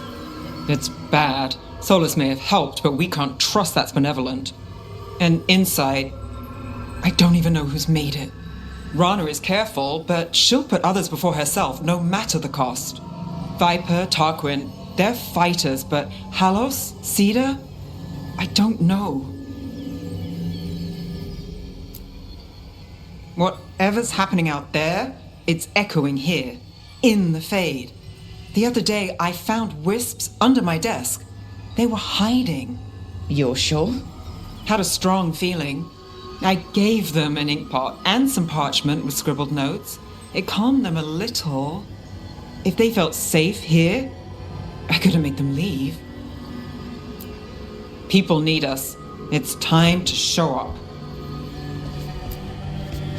It's bad. Solus may have helped, but we can't trust that's benevolent. And inside, I don't even know who's made it. Rana is careful, but she'll put others before herself, no matter the cost. Viper, Tarquin, they're fighters, but Halos, Cedar, I don't know. Whatever's happening out there, it's echoing here, in the Fade. The other day, I found wisps under my desk. They were hiding. You're sure? Had a strong feeling. I gave them an inkpot and some parchment with scribbled notes. It calmed them a little. If they felt safe here, I couldn't make them leave. People need us. It's time to show up.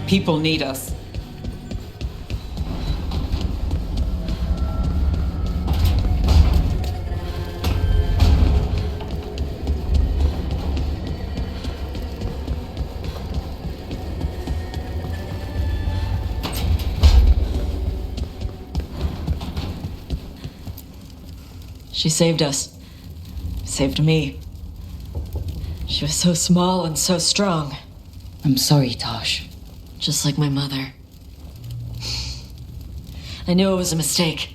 People need us. She saved us. Saved me. She was so small and so strong. I'm sorry, Tosh. Just like my mother. I knew it was a mistake.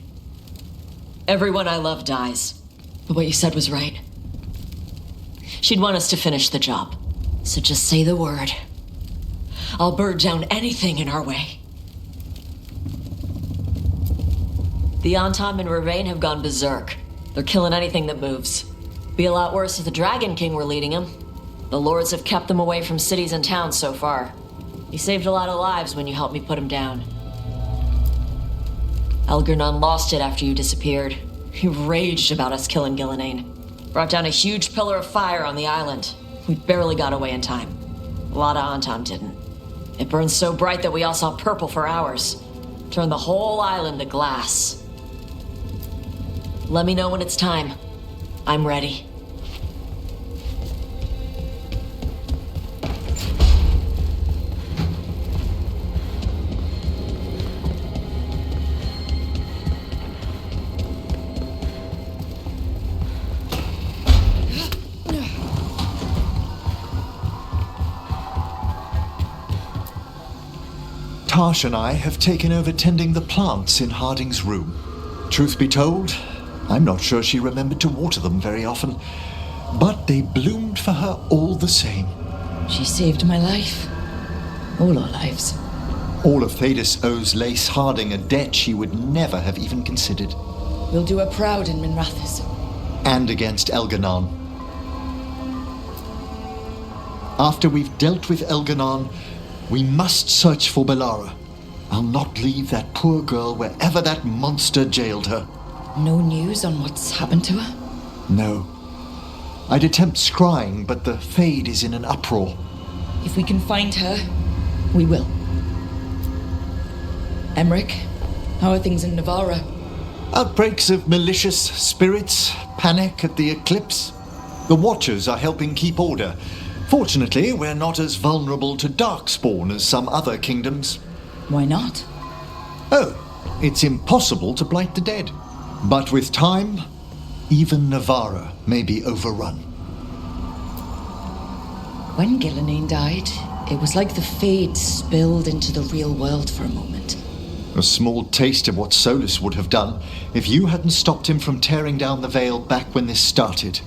Everyone I love dies. But what you said was right. She'd want us to finish the job. So just say the word. I'll burn down anything in our way. The Antam and Ravain have gone berserk. They're killing anything that moves. Be a lot worse if the Dragon King were leading them. The lords have kept them away from cities and towns so far. You saved a lot of lives when you helped me put him down. Elgernon lost it after you disappeared. He raged about us killing Gillenane. Brought down a huge pillar of fire on the island. We barely got away in time. A lot of Antam didn't. It burned so bright that we all saw purple for hours. Turned the whole island to glass. Let me know when it's time. I'm ready. Tash and I have taken over tending the plants in Harding's room. Truth be told, I'm not sure she remembered to water them very often, but they bloomed for her all the same. She saved my life. All our lives. All of Thedas owes Lace Harding a debt she would never have even considered. We'll do her proud in Minrathus. And against Elgernon. After we've dealt with Elgernon, we must search for Bellara. I'll not leave that poor girl wherever that monster jailed her. No news on what's happened to her? No. I'd attempt scrying, but the Fade is in an uproar. If we can find her, we will. Emmerich, how are things in Navarra? Outbreaks of malicious spirits, panic at the eclipse. The Watchers are helping keep order. Fortunately, we're not as vulnerable to Darkspawn as some other kingdoms. Why not? Oh, it's impossible to blight the dead. But with time, even Navarra may be overrun. When Gillenane died, it was like the Fade spilled into the real world for a moment. A small taste of what Solus would have done if you hadn't stopped him from tearing down the Veil back when this started.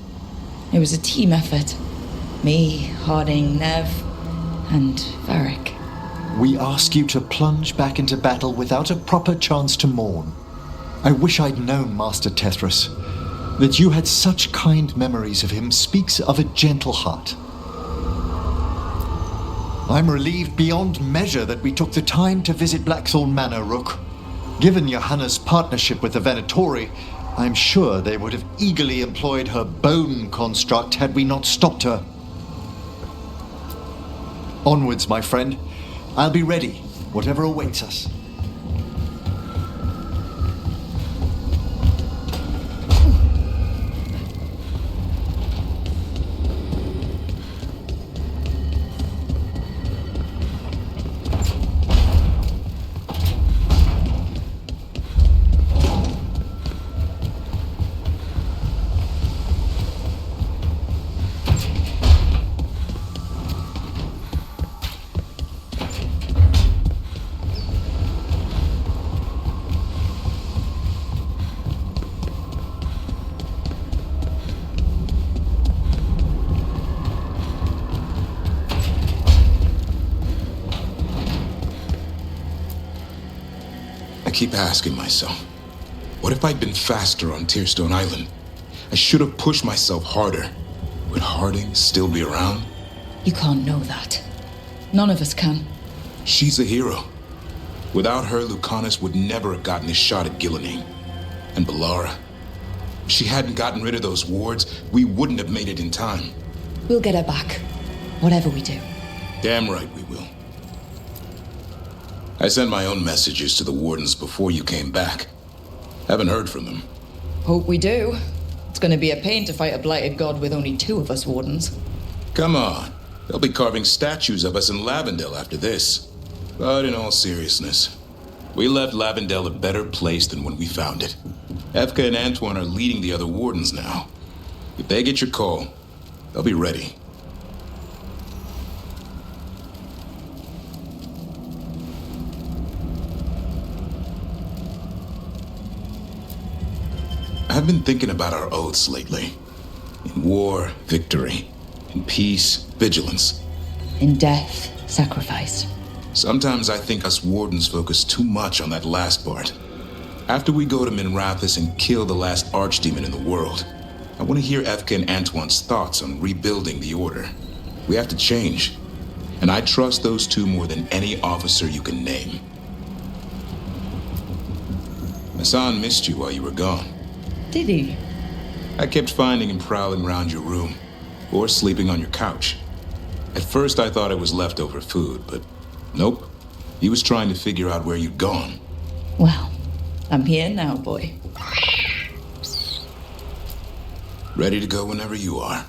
It was a team effort. Me, Harding, Nev, and Varric. we ask you to plunge back into battle without a proper chance to mourn. I wish I'd known Master Tethras. That you had such kind memories of him speaks of a gentle heart. I'm relieved beyond measure that we took the time to visit Blackthorn Manor, Rook. Given Johanna's partnership with the Venatori, I'm sure they would have eagerly employed her bone construct had we not stopped her. Onwards, my friend. I'll be ready, whatever awaits us. I keep asking myself, what if I'd been faster on Tearstone Island? I should have pushed myself harder. Would Harding still be around? You can't know that. None of us can. She's a hero. Without her, Lucanus would never have gotten his shot at Gillenane. And Bellara. If she hadn't gotten rid of those wards, we wouldn't have made it in time. We'll get her back. Whatever we do. Damn right we will. I sent my own messages to the wardens before you came back. Haven't heard from them. Hope we do. It's gonna be a pain to fight a blighted god with only 2 of us wardens. Come on. They'll be carving statues of us in Lavendel after this. But in all seriousness, we left Lavendel a better place than when we found it. Efka and Antoine are leading the other wardens now. If they get your call, they'll be ready. I've been thinking about our oaths lately. In war, victory. In peace, vigilance. In death, sacrifice. Sometimes I think us wardens focus too much on that last part. After we go to Minrathous and kill the last archdemon in the world, I want to hear Efka and Antoine's thoughts on rebuilding the Order. We have to change. And I trust those two more than any officer you can name. Hassan missed you while you were gone. Did he? I kept finding him prowling around your room, or sleeping on your couch. At first I thought it was leftover food, but nope. He was trying to figure out where you'd gone. Well, I'm here now, boy. Ready to go whenever you are.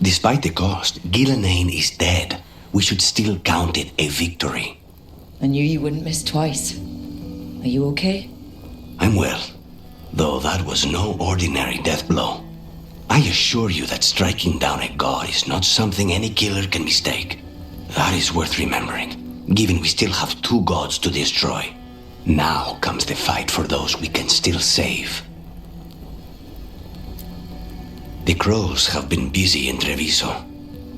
Despite the cost, Gillenane is dead. We should still count it a victory. I knew you wouldn't miss twice. Are you okay? I'm well, though that was no ordinary death blow. I assure you that striking down a god is not something any killer can mistake. That is worth remembering, given we still have 2 gods to destroy. Now comes the fight for those we can still save. The crows have been busy in Treviso.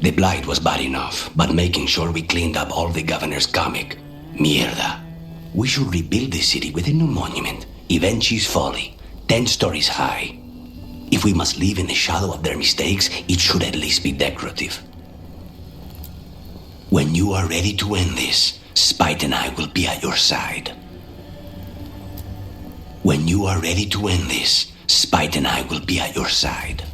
The blight was bad enough, but making sure we cleaned up all the governor's comic. Mierda. We should rebuild the city with a new monument, Evenchi's Folly, 10 stories high. If we must live in the shadow of their mistakes, it should at least be decorative. When you are ready to end this, Spite and I will be at your side. When you are ready to end this, Spite and I will be at your side.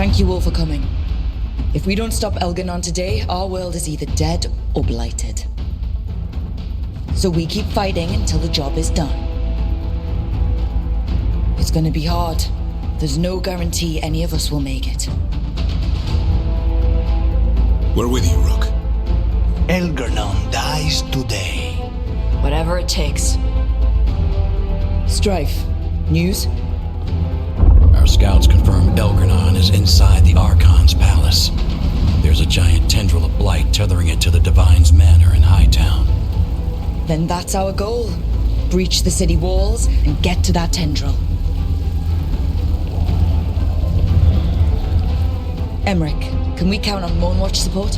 Thank you all for coming. If we don't stop Elganon today, our world is either dead or blighted. So we keep fighting until the job is done. It's gonna be hard. There's no guarantee any of us will make it. We're with you, Rook. Elganon dies today. Whatever it takes. Strife, news? Our scouts confirm Elganon is inside the Archon's palace. There's a giant tendril of blight tethering it to the Divine's manor in Hightown. Then that's our goal. Breach the city walls and get to that tendril. Emmerich, can we count on Moonwatch support?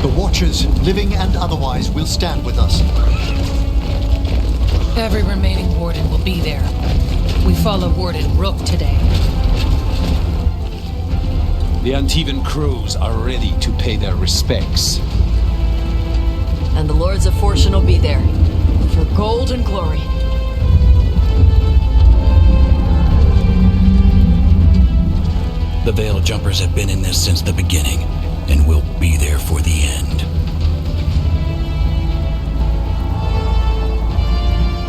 The Watchers, living and otherwise, will stand with us. Every remaining Warden will be there. We follow Warden Rook today. The Antivan crews are ready to pay their respects. And the Lords of Fortune will be there. For gold and glory. The Veil Jumpers have been in this since the beginning, and will be there for the end.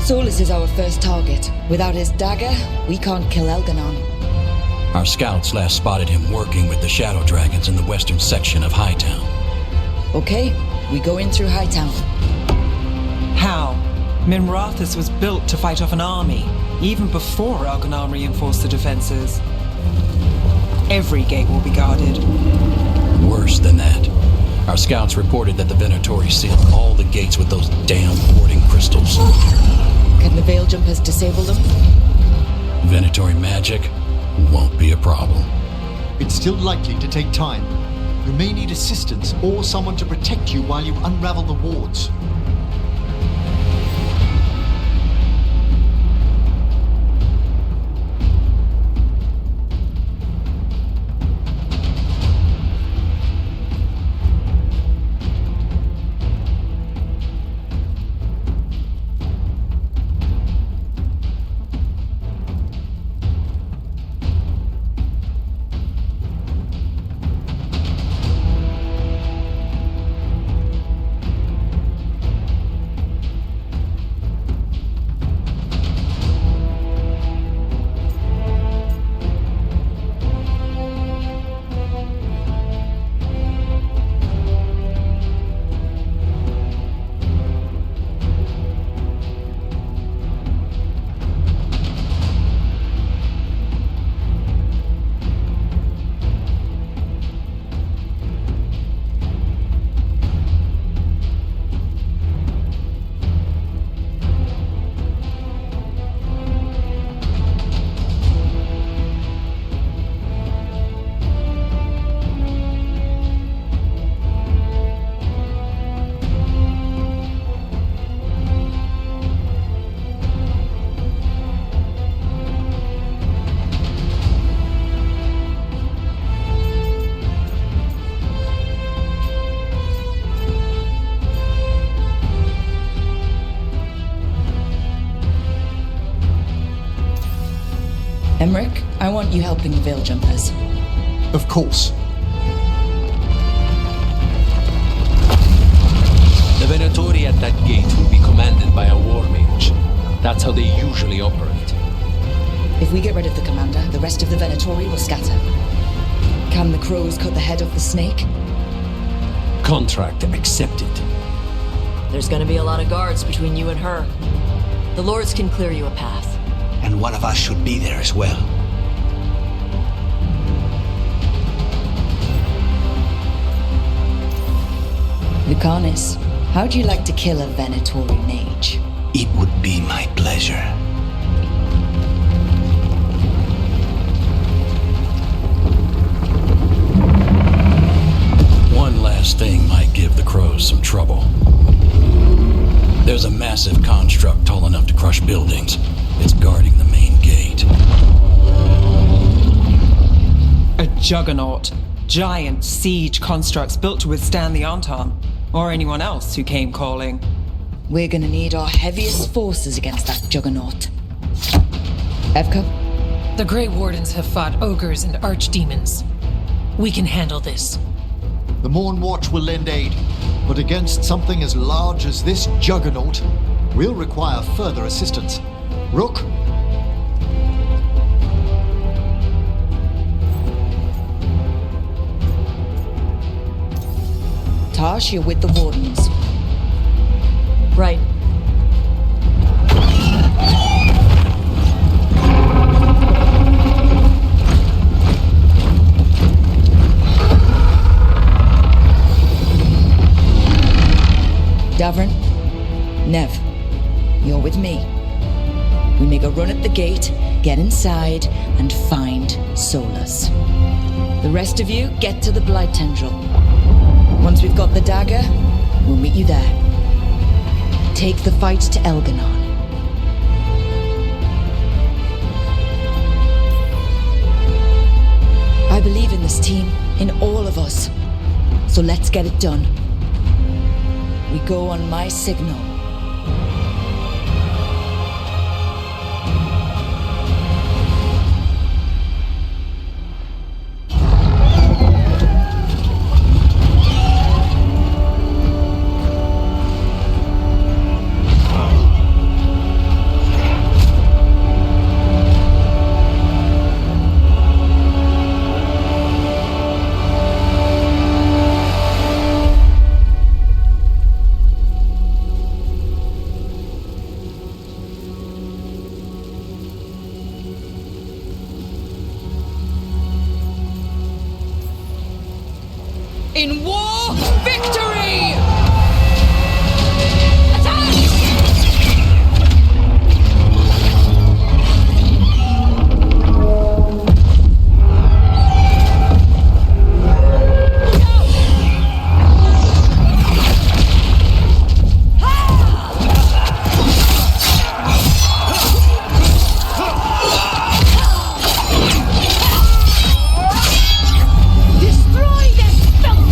Solus is our first target. Without his dagger, we can't kill Elganon. Our scouts last spotted him working with the Shadow Dragons in the western section of Hightown. Okay, we go in through Hightown. How? Minrathous was built to fight off an army, even before Elganon reinforced the defenses. Every gate will be guarded. Worse than that. Our scouts reported that the Venatori sealed all the gates with those damn warding crystals. Can the Veil Jumpers disable them? Venatori magic won't be a problem. It's still likely to take time. You may need assistance or someone to protect you while you unravel the wards. Emmerich, I want you helping the Veil Jumpers. Of course. The Venatori at that gate will be commanded by a war mage. That's how they usually operate. If we get rid of the commander, the rest of the Venatori will scatter. Can the crows cut the head off the snake? Contract accepted. There's gonna be a lot of guards between you and her. The Lords can clear you a path. And one of us should be there as well. Lucanus, how'd you like to kill a Venatori mage? It would be my pleasure. One last thing might give the crows some trouble. There's a massive construct tall enough to crush buildings. It's guarding the main gate. A juggernaut. Giant siege constructs built to withstand the Anton, or anyone else who came calling. We're gonna need our heaviest forces against that juggernaut. Evka, The Grey Wardens have fought ogres and archdemons. We can handle this. The Morn Watch will lend aid, but against something as large as this juggernaut, we'll require further assistance. Rook? Tosh, you're with the Wardens. Right. Davern, Nev, you're with me. We make a run at the gate, get inside, and find Solus. The rest of you get to the Blight Tendril. Once we've got the dagger, we'll meet you there. Take the fight to Elganon. I believe in this team, in all of us. So let's get it done. We go on my signal. In war, victory! Destroy this filth!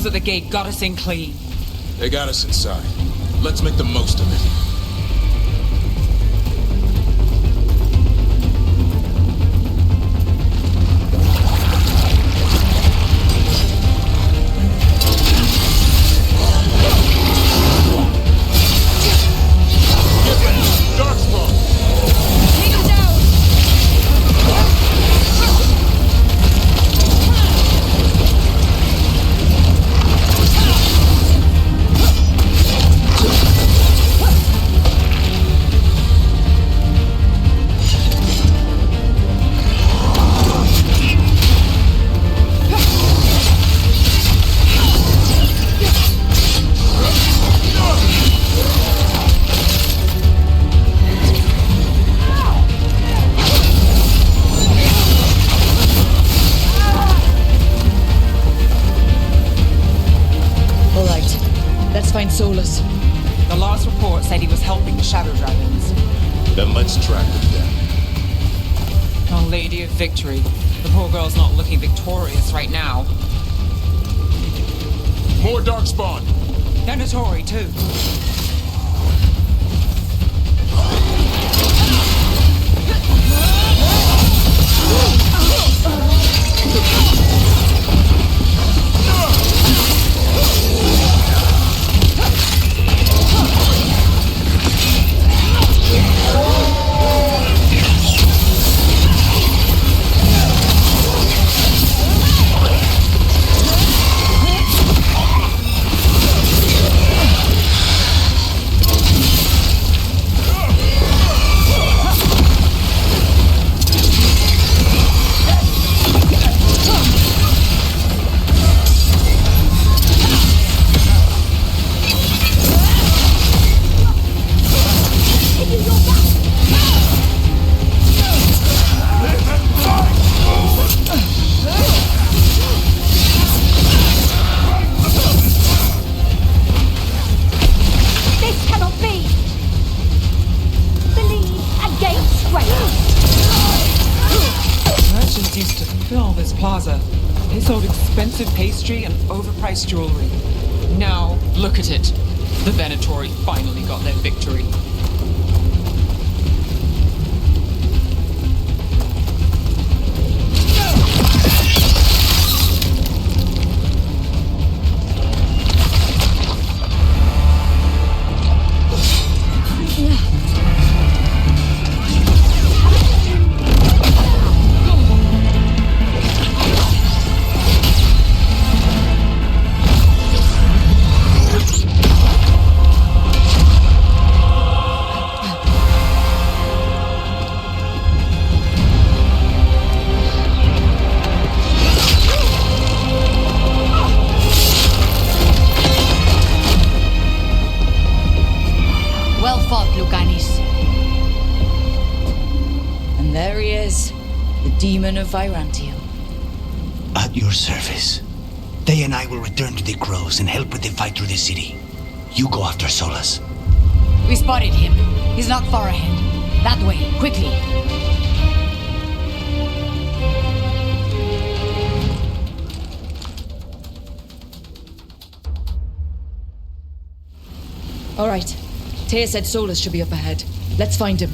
Those at the gate got us in clean. They got us inside. Let's make the most of it. Solus. The last report said he was helping the Shadow Dragons. Then let's track them down. Our Lady of Victory. The poor girl's not looking victorious right now. More Darkspawn! Venatori, too. Pastry and overpriced jewelry. Now, look at it. The Venatori finally got their victory. Demon of Virantium. At your service. They and I will return to the Crows and help with the fight through the city. You go after Solus. We spotted him. He's not far ahead. That way, quickly. All right. Taya said Solus should be up ahead. Let's find him.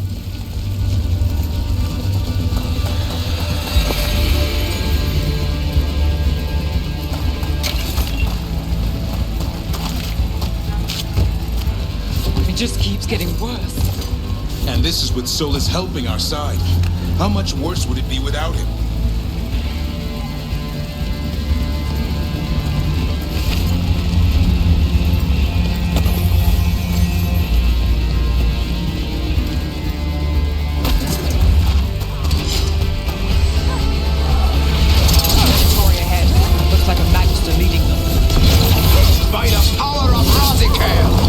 It just keeps getting worse. And this is with Solus helping our side. How much worse would it be without him? By the power of Razikale!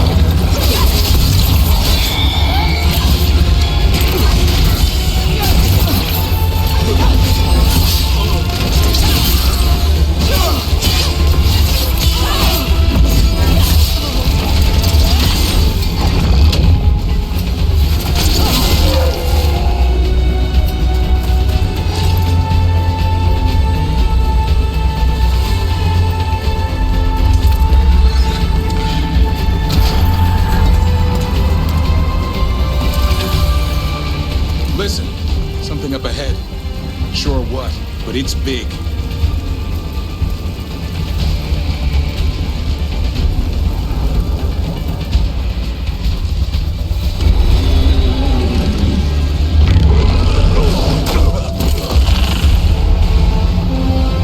Listen, something up ahead. Sure what, but it's big.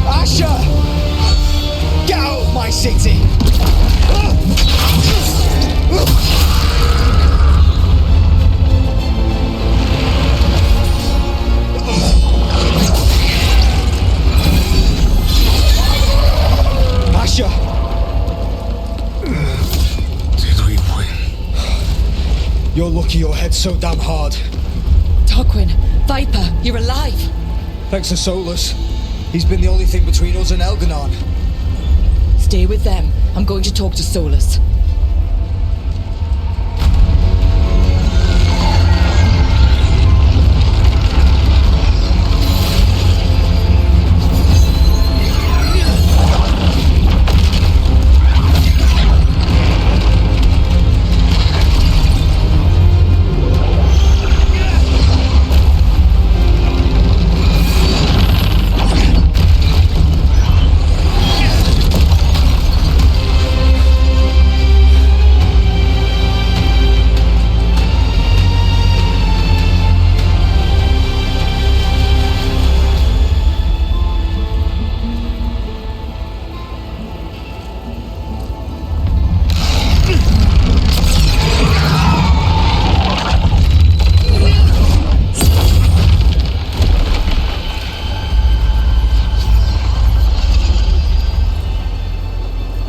Asher! Get out of my city! Asher! Did we win? You're lucky your head's so damn hard. Tarquin, Viper, you're alive. Thanks to Solus. He's been the only thing between us and Elganon. Stay with them. I'm going to talk to Solus.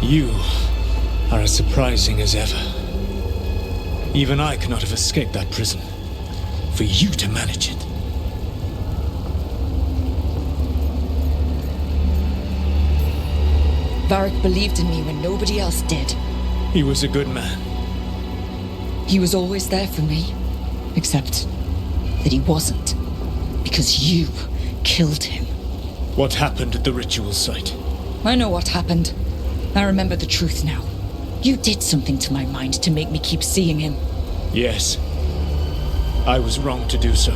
You are as surprising as ever. Even I could not have escaped that prison. For you to manage it. Varric believed in me when nobody else did. He was a good man. He was always there for me. Except that he wasn't. Because you killed him. What happened at the ritual site? I know what happened. I remember the truth now. You did something to my mind to make me keep seeing him. Yes. I was wrong to do so.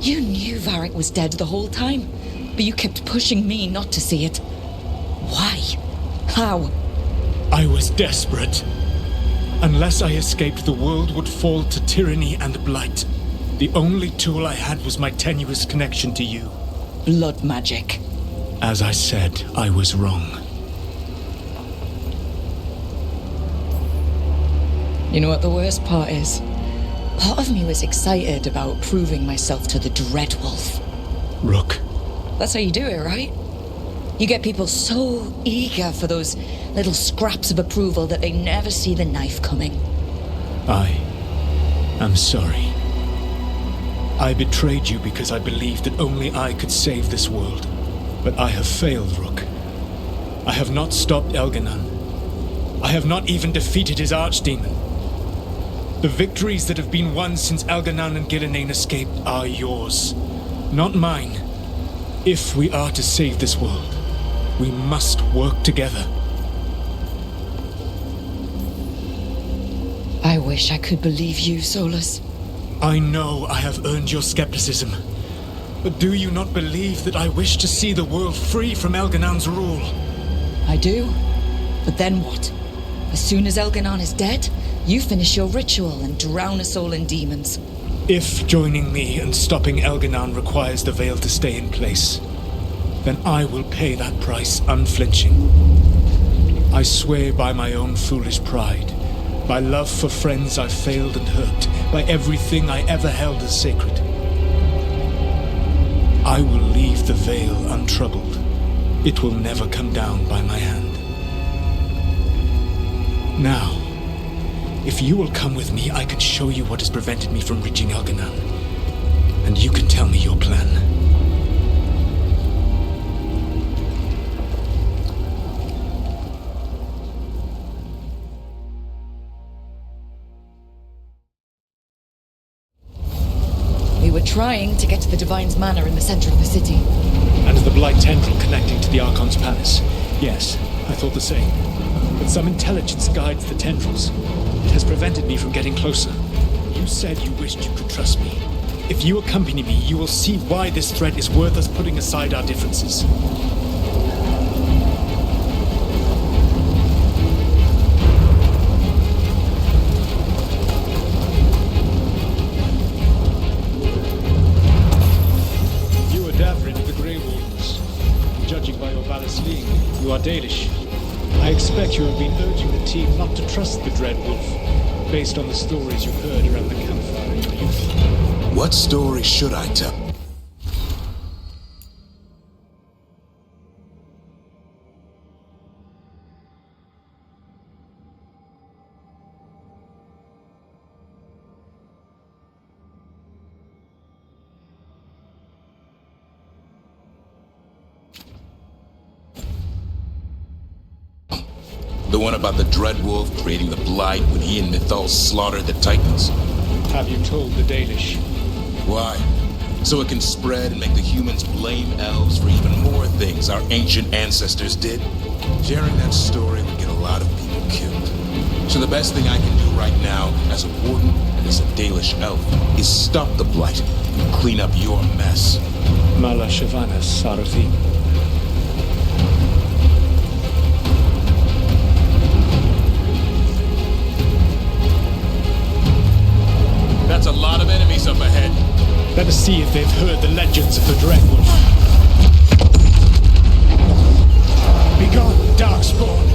You knew Varric was dead the whole time, but you kept pushing me not to see it. Why? How? I was desperate. Unless I escaped, the world would fall to tyranny and blight. The only tool I had was my tenuous connection to you. Blood magic. As I said, I was wrong. You know what the worst part is? Part of me was excited about proving myself to the Dreadwolf. Rook. That's how you do it, right? You get people so eager for those little scraps of approval that they never see the knife coming. I am sorry. I betrayed you because I believed that only I could save this world. But I have failed, Rook. I have not stopped Elganon. I have not even defeated his archdemon. The victories that have been won since Elganon and Gillenane escaped are yours, not mine. If we are to save this world, we must work together. I wish I could believe you, Solus. I know I have earned your skepticism. But do you not believe that I wish to see the world free from Elganon's rule? I do. But then what? As soon as Elganon is dead, you finish your ritual and drown us all in demons. If joining me and stopping Elganon requires the veil to stay in place, then I will pay that price unflinching. I swear by my own foolish pride, by love for friends I've failed and hurt, by everything I ever held as sacred. I will leave the veil untroubled. It will never come down by my hand. Now, if you will come with me, I can show you what has prevented me from reaching Elganon. And you can tell me your plan. We were trying to get to the Divine's Manor in the center of the city. And the Blight tendril connecting to the Archon's palace. Yes, I thought the same. but some intelligence guides the tendrils. It has prevented me from getting closer. You said you wished you could trust me. If you accompany me, you will see why this threat is worth us putting aside our differences. You are Davrin of the Grey Wardens. Judging by your Valasling, you are Dalish. I expect you have been urging the team not to trust the Dread Wolf, based on the stories you heard around the campfire in your youth. What story should I tell? The one about the Dreadwolf creating the Blight when he and Mythal slaughtered the Titans? Have you told the Dalish? Why? So it can spread and make the humans blame elves for even more things our ancient ancestors did? Sharing that story would get a lot of people killed. So the best thing I can do right now, as a warden and as a Dalish elf, is stop the Blight and clean up your mess. Mala Shavanas, Sarathi. That's a lot of enemies up ahead. Let us see if they've heard the legends of the Dreadwolf. Begone, Darkspawn!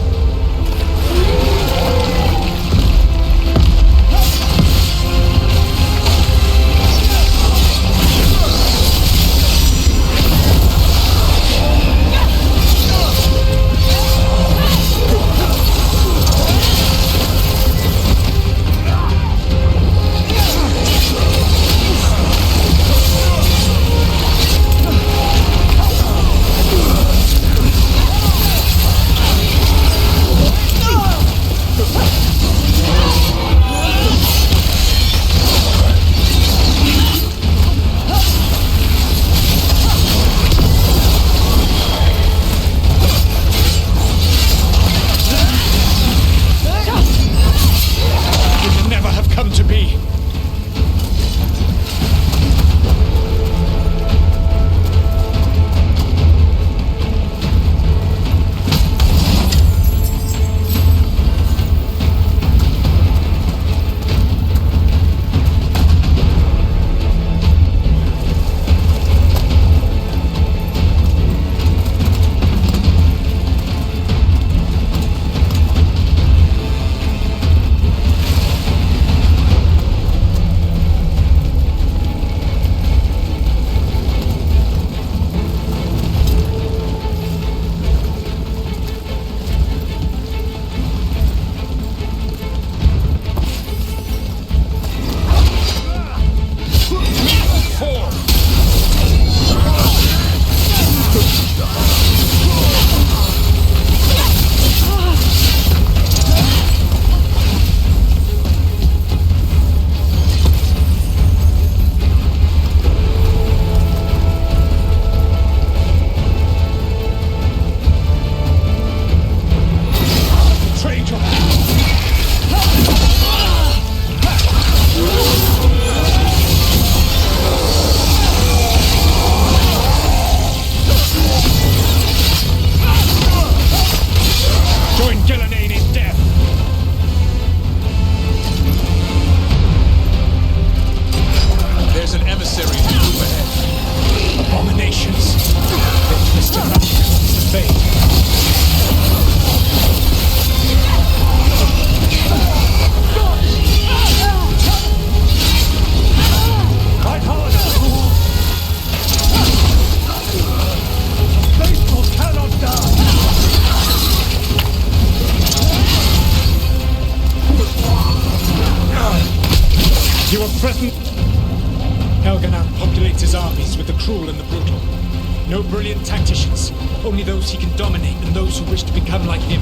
No brilliant tacticians, only those he can dominate and those who wish to become like him.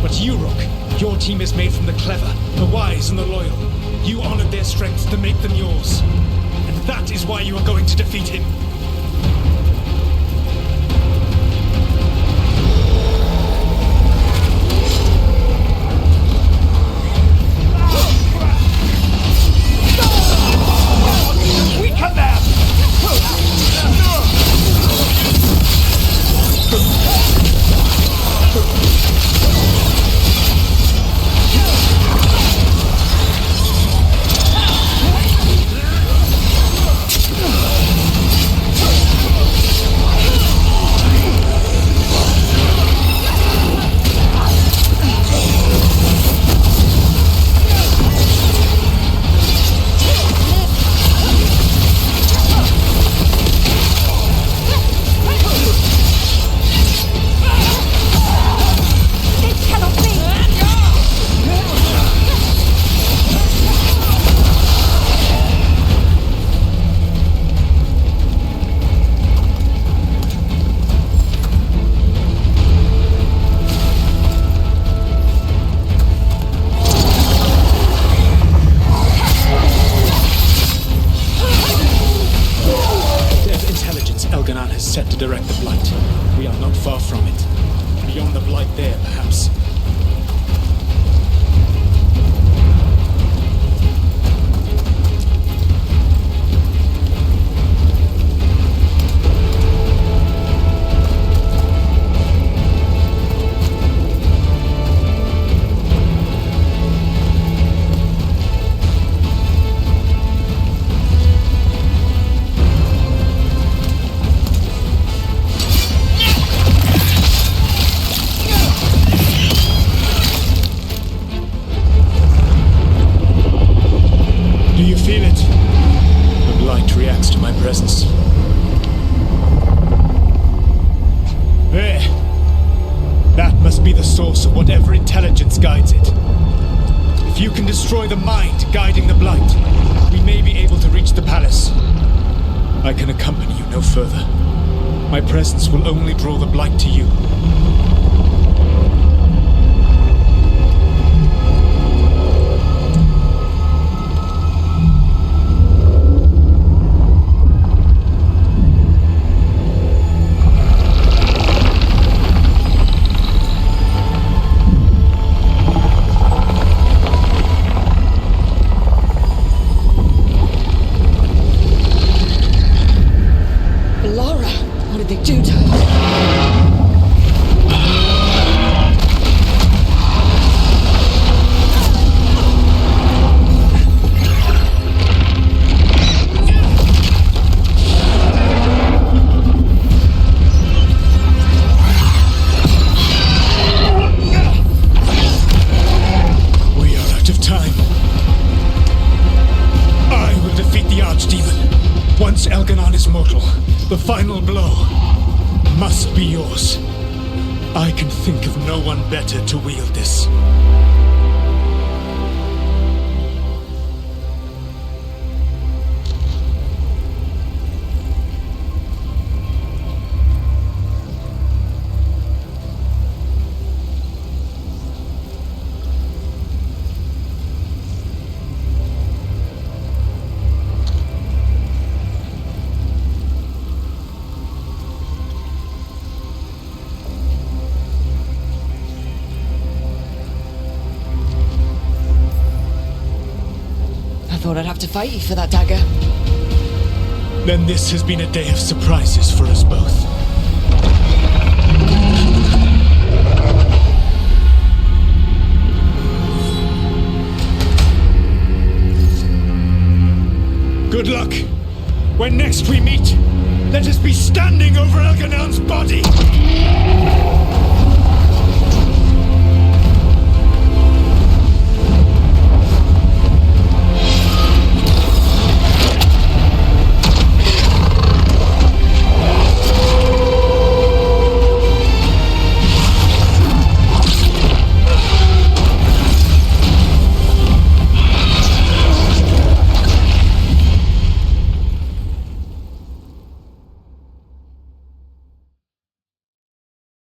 But you, Rook, your team is made from the clever, the wise, and the loyal. You honored their strengths to make them yours. And that is why you are going to defeat him. Do you feel it? The blight reacts to my presence. There. That must be the source of whatever intelligence guides it. If you can destroy the mind guiding the blight, we may be able to reach the palace. I can accompany you no further. My presence will only draw the blight to you. The final blow must be yours. I can think of no one better to wield this. Thought I'd have to fight you for that dagger. Then this has been a day of surprises for us both. Good luck. When next we meet, let us be standing over Elganon's body!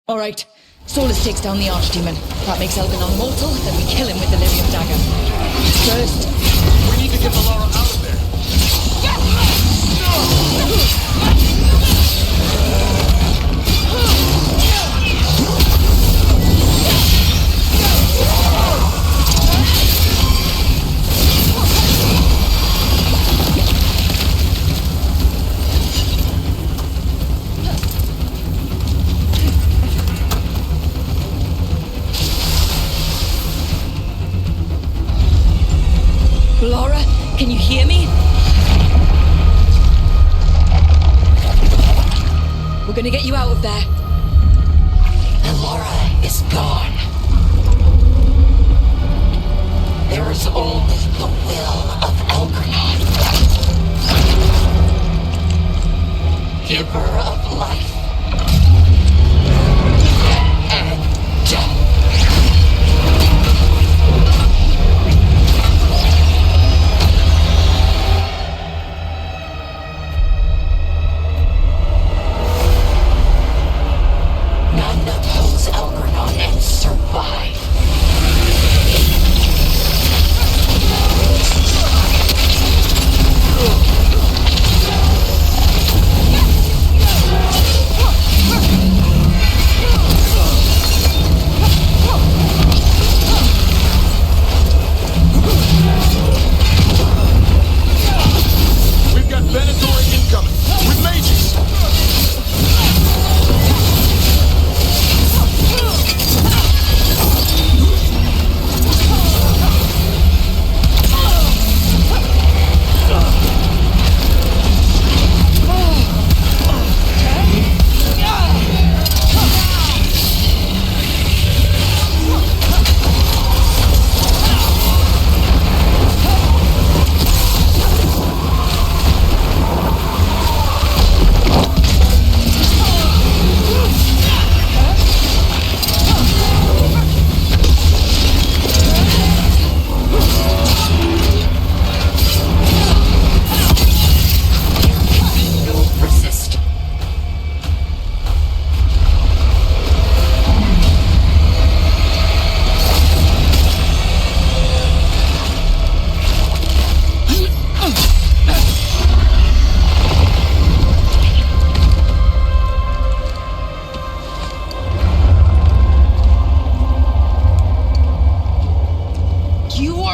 All right. Solus takes down the Archdemon. That makes Elganon mortal, then we kill him with the Lyrium dagger. First, we need to get Valara out of there. Laura, can you hear me? We're gonna get you out of there. Laura is gone. There is only the will of Elgranon, giver of life and death. None oppose Elgranon and survive.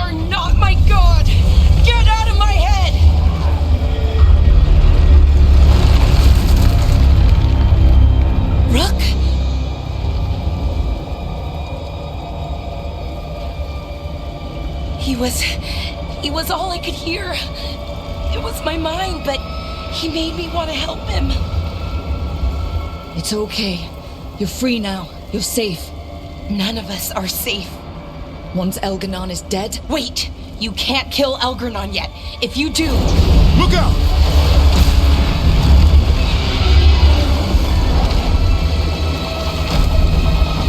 are not my god! Get out of my head! Rook? He was all I could hear. It was my mind, but he made me want to help him. It's okay. You're free now. You're safe. None of us are safe. Once Elganon is dead... Wait! You can't kill Elganon yet. If you do... Look out!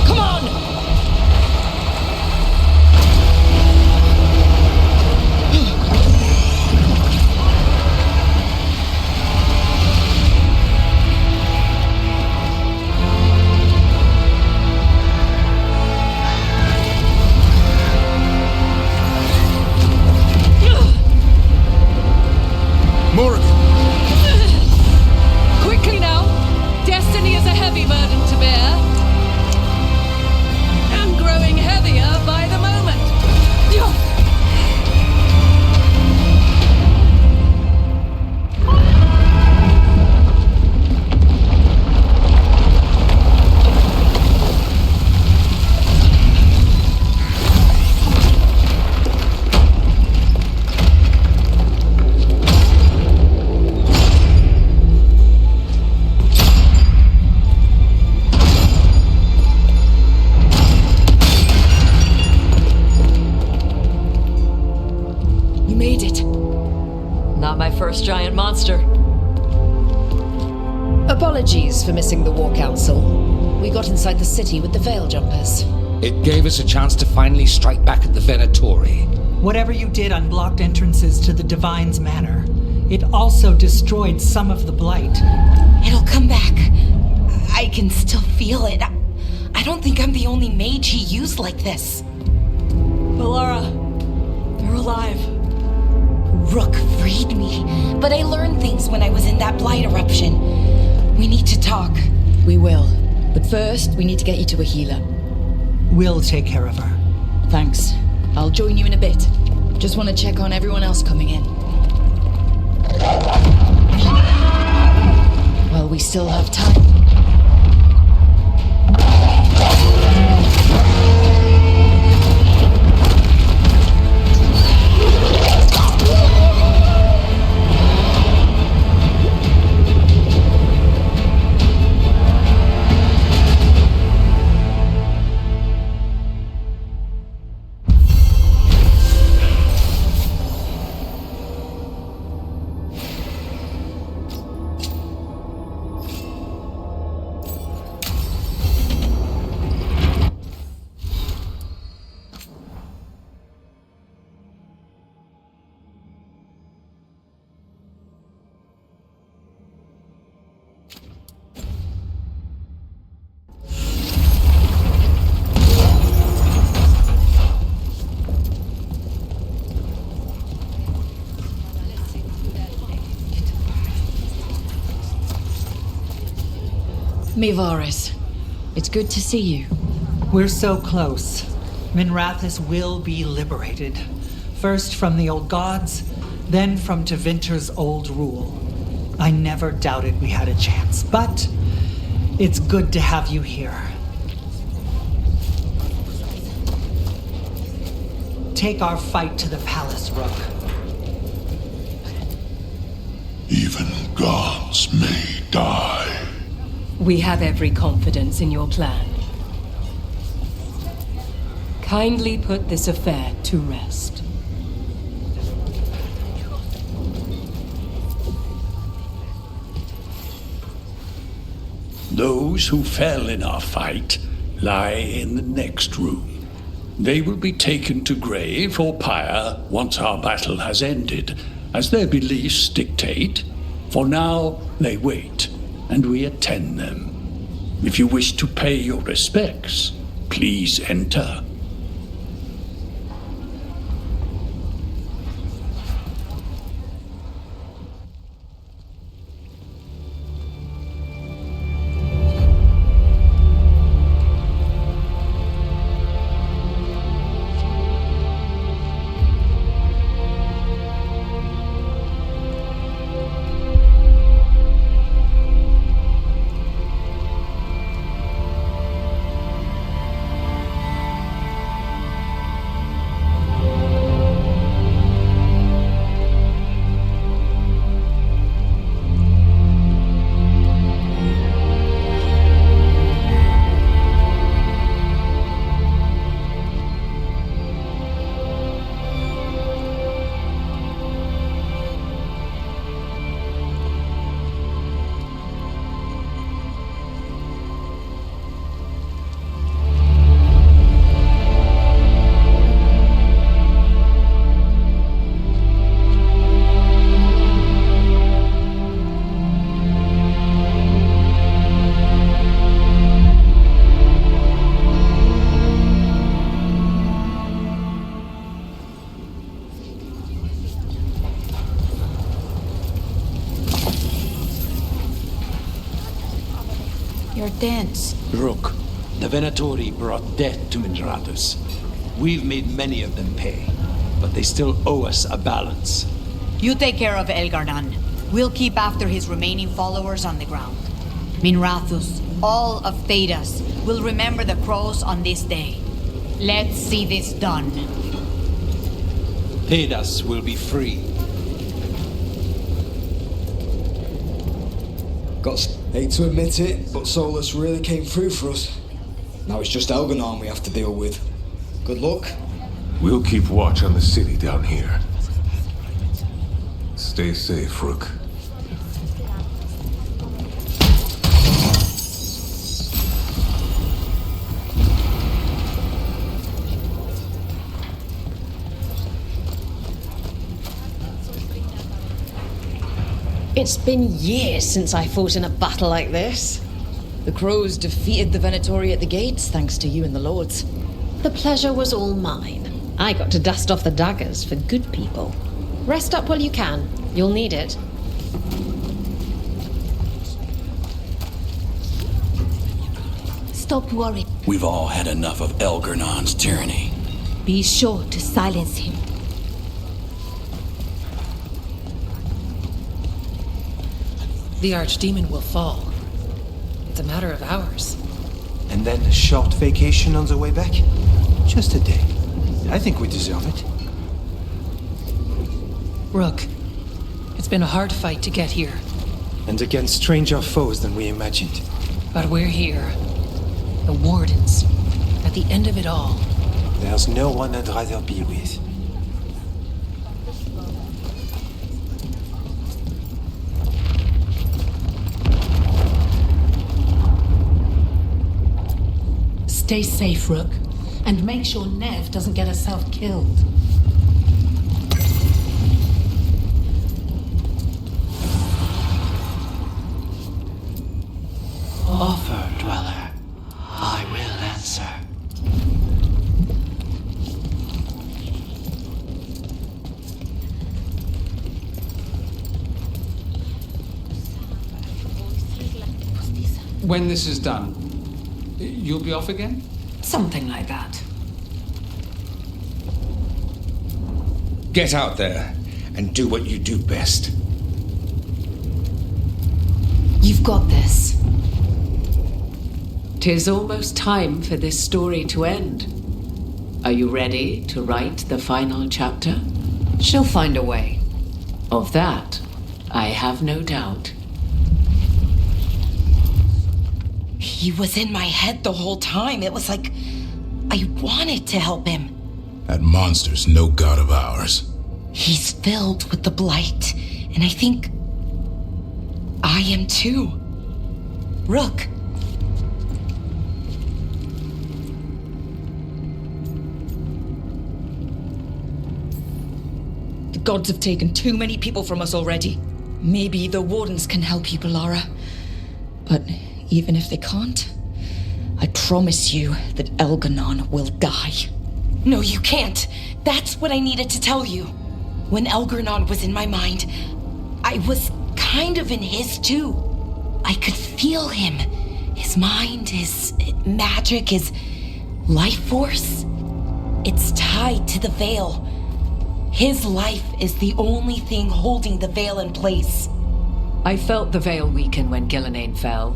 Come on! Morgan! Quickly now! Destiny is a heavy burden to bear. And growing heavier by the moment. You made it. Not my first giant monster. Apologies for missing the War Council. We got inside the city with the Veil Jumpers. It gave us a chance to finally strike back at the Venatori. Whatever you did unblocked entrances to the Divine's Manor. It also destroyed some of the Blight. It'll come back. I can still feel it. I don't think I'm the only mage he used like this. Valara, you're alive. Rook freed me, but I learned things when I was in that blight eruption. We need to talk. We will. But first, we need to get you to a healer. We'll take care of her. Thanks. I'll join you in a bit. Just want to check on everyone else coming in. Well, we still have time. Mivaris, it's good to see you. We're so close. Minrathous will be liberated. First from the old gods, then from Tevinter's old rule. I never doubted we had a chance, but it's good to have you here. Take our fight to the palace, Rook. Even gods may die. We have every confidence in your plan. Kindly put this affair to rest. Those who fell in our fight lie in the next room. They will be taken to grave or pyre once our battle has ended, as their beliefs dictate. For now, they wait, and we attend them. If you wish to pay your respects, please enter. You're dense. Rook, the Venatori brought death to Minrathous. We've made many of them pay, but they still owe us a balance. You take care of Elgardan. We'll keep after his remaining followers on the ground. Minrathous, all of Thedas, will remember the crows on this day. Let's see this done. Thedas will be free. Hate to admit it, but Solus really came through for us. Now it's just Elganon we have to deal with. Good luck. We'll keep watch on the city down here. Stay safe, Rook. It's been years since I fought in a battle like this. The crows defeated the Venatori at the gates, thanks to you and the lords. The pleasure was all mine. I got to dust off the daggers for good people. Rest up while you can. You'll need it. Stop worrying. We've all had enough of Elgernon's tyranny. Be sure to silence him. The Archdemon will fall. It's a matter of hours. And then a short vacation on the way back? Just a day. I think we deserve it. Rook, it's been a hard fight to get here. And against stranger foes than we imagined. But we're here. The Wardens. At the end of it all. There's no one I'd rather be with. Stay safe, Rook. And make sure Nev doesn't get herself killed. Offer, Dweller. I will answer. When this is done, you'll be off again? Something like that. Get out there and do what you do best. You've got this. 'Tis almost time for this story to end. Are you ready to write the final chapter? She'll find a way. Of that, I have no doubt. He was in my head the whole time. It was like I wanted to help him. That monster's no god of ours. He's filled with the blight, and I think I am too. Rook. The gods have taken too many people from us already. Maybe the Wardens can help you, Bellara. But even if they can't, I promise you that Elganon will die. No, you can't. That's what I needed to tell you. When Elgarnon was in my mind, I was kind of in his too. I could feel him. His mind, his magic, his life force. It's tied to the Veil. His life is the only thing holding the Veil in place. I felt the Veil weaken when Gillenane fell.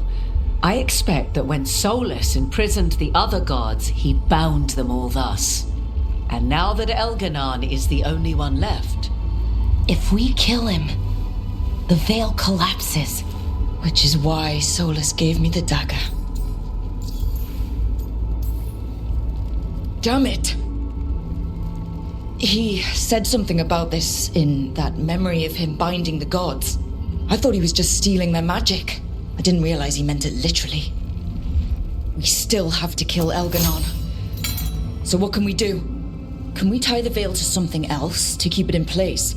I expect that when Solus imprisoned the other gods, he bound them all thus. And now that Elganon is the only one left... If we kill him, the Veil collapses. Which is why Solus gave me the dagger. Damn it! He said something about this in that memory of him binding the gods. I thought he was just stealing their magic. I didn't realize he meant it literally. We still have to kill Elganon. So what can we do? Can we tie the veil to something else to keep it in place?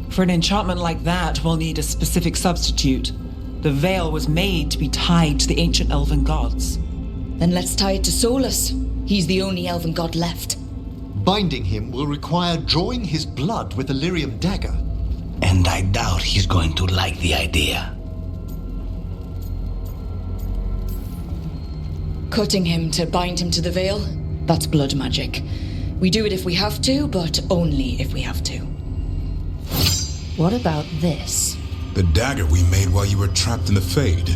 For an enchantment like that, we'll need a specific substitute. The veil was made to be tied to the ancient elven gods. Then let's tie it to Solus. He's the only elven god left. Binding him will require drawing his blood with a lyrium dagger. And I doubt he's going to like the idea. Cutting him to bind him to the veil, that's blood magic. We do it if we have to, but only if we have to. What about this? The dagger we made while you were trapped in the Fade.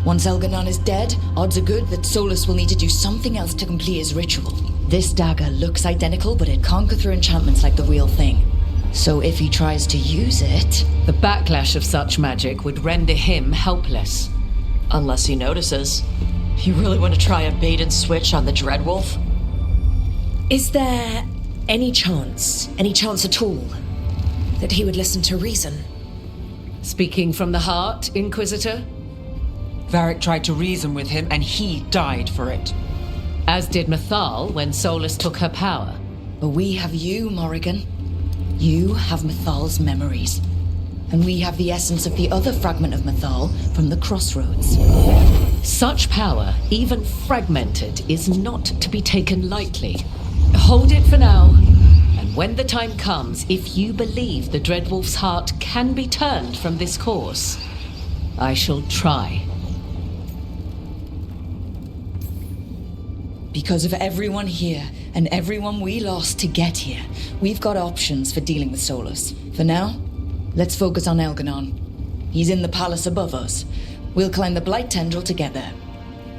Once Elganon is dead, odds are good that Solus will need to do something else to complete his ritual. This dagger looks identical, but it can't go through enchantments like the real thing. So if he tries to use it... The backlash of such magic would render him helpless. Unless he notices. You really want to try a bait and switch on the Dreadwolf? Is there any chance at all, that he would listen to reason? Speaking from the heart, Inquisitor? Varric tried to reason with him, and he died for it. As did Mythal when Solus took her power. But we have you, Morrigan. You have Mythal's memories. And we have the essence of the other fragment of Mythal from the Crossroads. Such power, even fragmented, is not to be taken lightly. Hold it for now. And when the time comes, if you believe the Dreadwolf's heart can be turned from this course, I shall try. Because of everyone here, and everyone we lost to get here, we've got options for dealing with Solus. For now, let's focus on Elganon. He's in the palace above us. We'll climb the Blight Tendril together.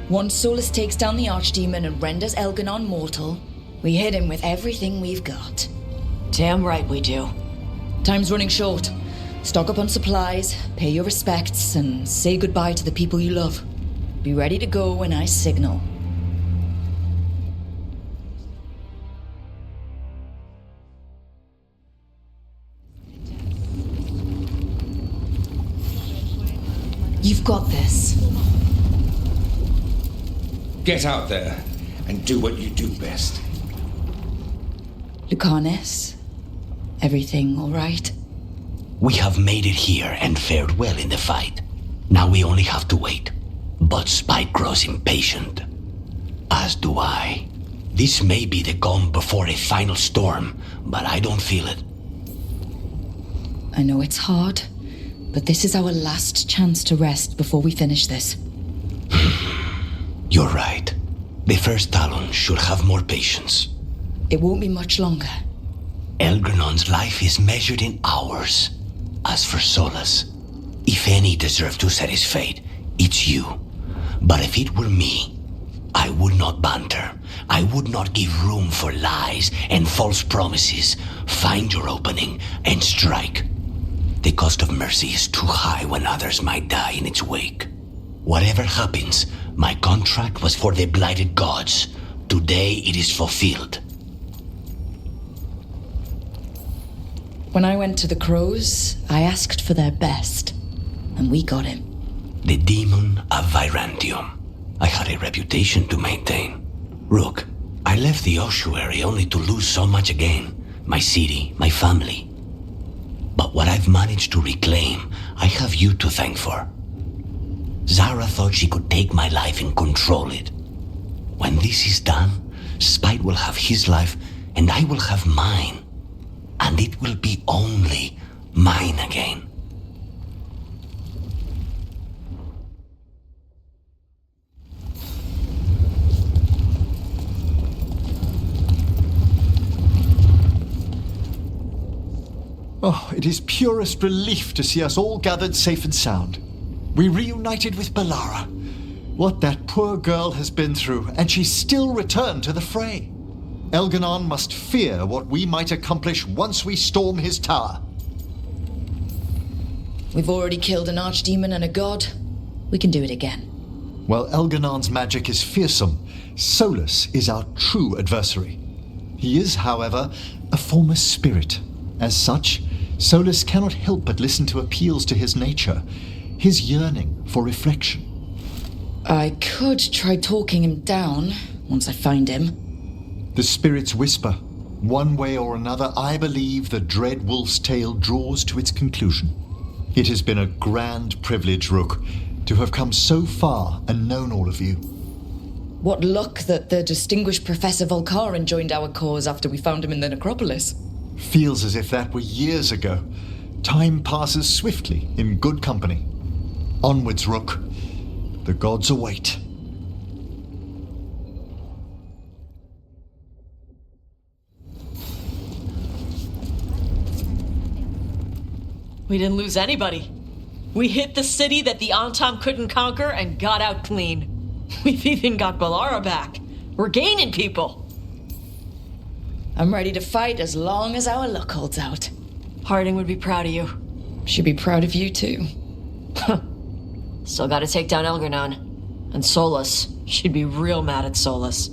Once Solus takes down the Archdemon and renders Elganon mortal, we hit him with everything we've got. Damn right we do. Time's running short. Stock up on supplies, pay your respects, and say goodbye to the people you love. Be ready to go when I signal. You've got this. Get out there and do what you do best. Lucanus, everything all right? We have made it here and fared well in the fight. Now we only have to wait. But Spike grows impatient. As do I. This may be the calm before a final storm, but I don't feel it. I know it's hard, but this is our last chance to rest before we finish this. You're right. The first Talon should have more patience. It won't be much longer. Elgrenon's life is measured in hours. As for Solus, if any deserve to set his fate, it's you. But if it were me, I would not banter. I would not give room for lies and false promises. Find your opening and strike. The cost of mercy is too high when others might die in its wake. Whatever happens, my contract was for the blighted gods. Today it is fulfilled. When I went to the Crows, I asked for their best, and we got him. The demon of Virantium. I had a reputation to maintain. Rook, I left the ossuary only to lose so much again. My city, my family. But what I've managed to reclaim, I have you to thank for. Zara thought she could take my life and control it. When this is done, Spite will have his life, and I will have mine. And it will be only mine again. Oh, it is purest relief to see us all gathered safe and sound. We reunited with Bellara. What that poor girl has been through, and she still returned to the fray. Elganon must fear what we might accomplish once we storm his tower. We've already killed an archdemon and a god. We can do it again. While Elganon's magic is fearsome, Solus is our true adversary. He is, however, a former spirit. As such, Solus cannot help but listen to appeals to his nature, his yearning for reflection. I could try talking him down once I find him. The spirits whisper. One way or another, I believe the dread wolf's tale draws to its conclusion. It has been a grand privilege, Rook, to have come so far and known all of you. What luck that the distinguished Professor Volcarin joined our cause after we found him in the necropolis. Feels as if that were years ago. Time passes swiftly in good company. Onwards, Rook. The gods await. We didn't lose anybody. We hit the city that the Antam couldn't conquer and got out clean. We've even got Balara back. We're gaining people. I'm ready to fight as long as our luck holds out. Harding would be proud of you. She'd be proud of you too. Still gotta take down Elgernon. And Solus. She'd be real mad at Solus.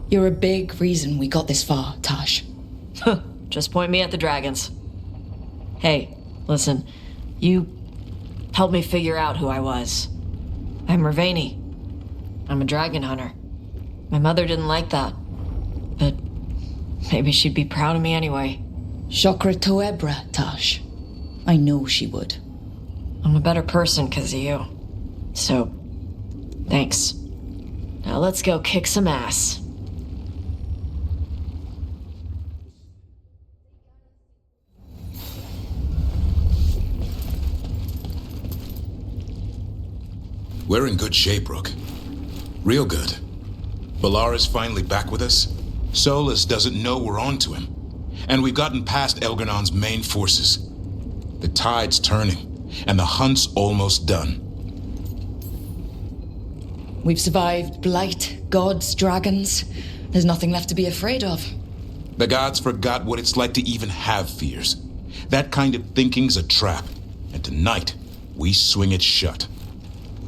You're a big reason we got this far, Tash. Just point me at the dragons. Hey, listen. You helped me figure out who I was. I'm Ravani. I'm a dragon hunter. My mother didn't like that. But maybe she'd be proud of me anyway. Chakra Toebra, Tash. I know she would. I'm a better person because of you. So, thanks. Now let's go kick some ass. We're in good shape, Rook. Real good. Balara's finally back with us. Solus doesn't know we're on to him. And we've gotten past Elgernon's main forces. The tide's turning, and the hunt's almost done. We've survived Blight, gods, dragons. There's nothing left to be afraid of. The gods forgot what it's like to even have fears. That kind of thinking's a trap. And tonight, we swing it shut.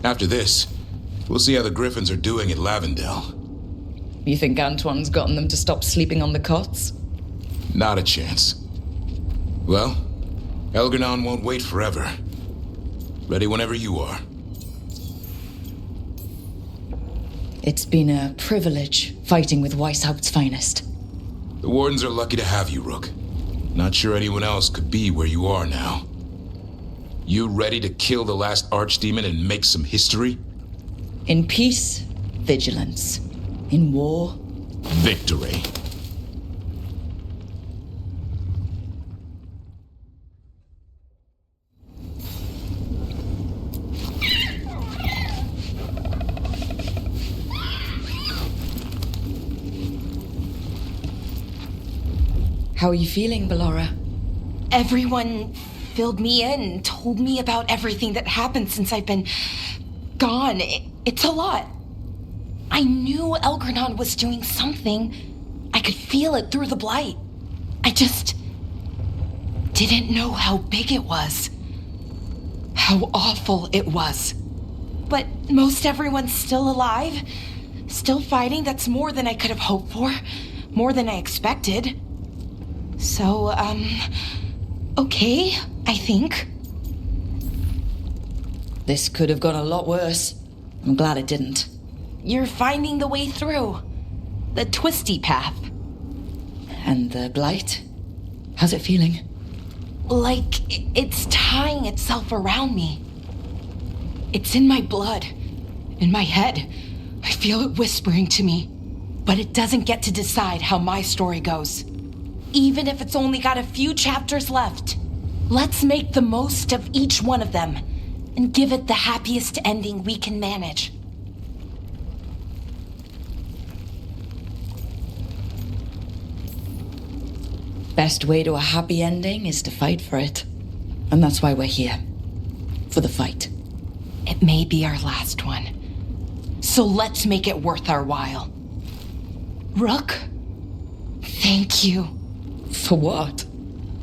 After this, we'll see how the Griffins are doing at Lavendel. You think Antoine's gotten them to stop sleeping on the cots? Not a chance. Well, Elgernon won't wait forever. Ready whenever you are. It's been a privilege fighting with Weishaupt's finest. The Wardens are lucky to have you, Rook. Not sure anyone else could be where you are now. You ready to kill the last Archdemon and make some history? In peace, vigilance. In war, victory. How are you feeling, Balara? Everyone filled me in, told me about everything that happened since I've been gone. It's a lot. I knew Elgernon was doing something. I could feel it through the blight. I just didn't know how big it was. How awful it was. But most everyone's still alive. Still fighting. That's more than I could have hoped for. More than I expected. So, okay, I think. This could have gone a lot worse. I'm glad it didn't. You're finding the way through. The twisty path. And the blight? How's it feeling? Like it's tying itself around me. It's in my blood. In my head. I feel it whispering to me. But it doesn't get to decide how my story goes. Even if it's only got a few chapters left. Let's make the most of each one of them. And give it the happiest ending we can manage. Best way to a happy ending is to fight for it. And that's why we're here. For the fight. It may be our last one. So let's make it worth our while. Rook, thank you. For what?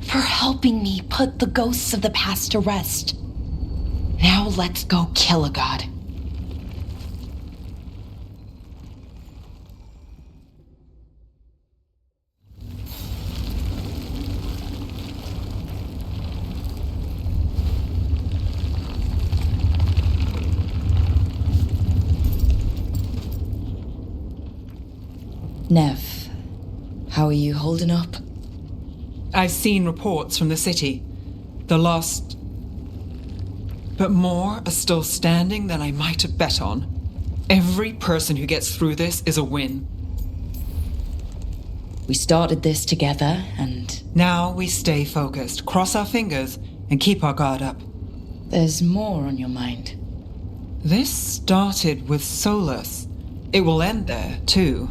For helping me put the ghosts of the past to rest. Now let's go kill a god. Nev, how are you holding up? I've seen reports from the city. The lost... But more are still standing than I might have bet on. Every person who gets through this is a win. We started this together, and... Now we stay focused, cross our fingers, and keep our guard up. There's more on your mind. This started with Solus. It will end there, too.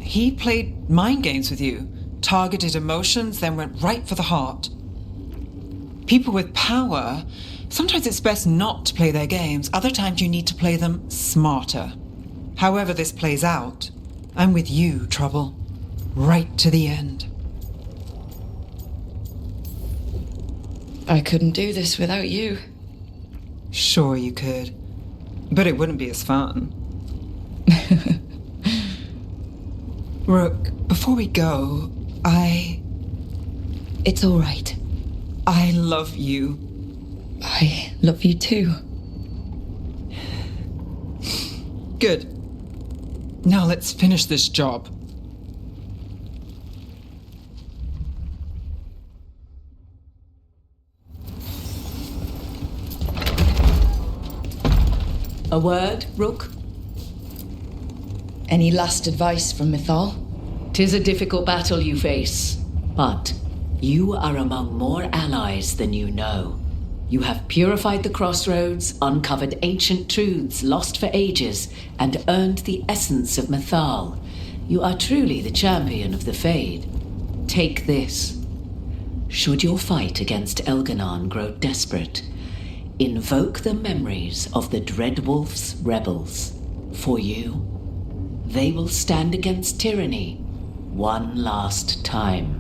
He played mind games with you, targeted emotions, then went right for the heart. People with power, sometimes it's best not to play their games. Other times you need to play them smarter. However this plays out, I'm with you, Trouble. Right to the end. I couldn't do this without you. Sure you could. But it wouldn't be as fun. Rook, before we go, It's all right. I love you. I love you too. Good. Now let's finish this job. A word, Rook? Any last advice from Mythal? 'Tis a difficult battle you face, but you are among more allies than you know. You have purified the crossroads, uncovered ancient truths lost for ages, and earned the essence of Mythal. You are truly the champion of the Fade. Take this. Should your fight against Elganon grow desperate, invoke the memories of the Dreadwolf's rebels. For you, they will stand against tyranny one last time.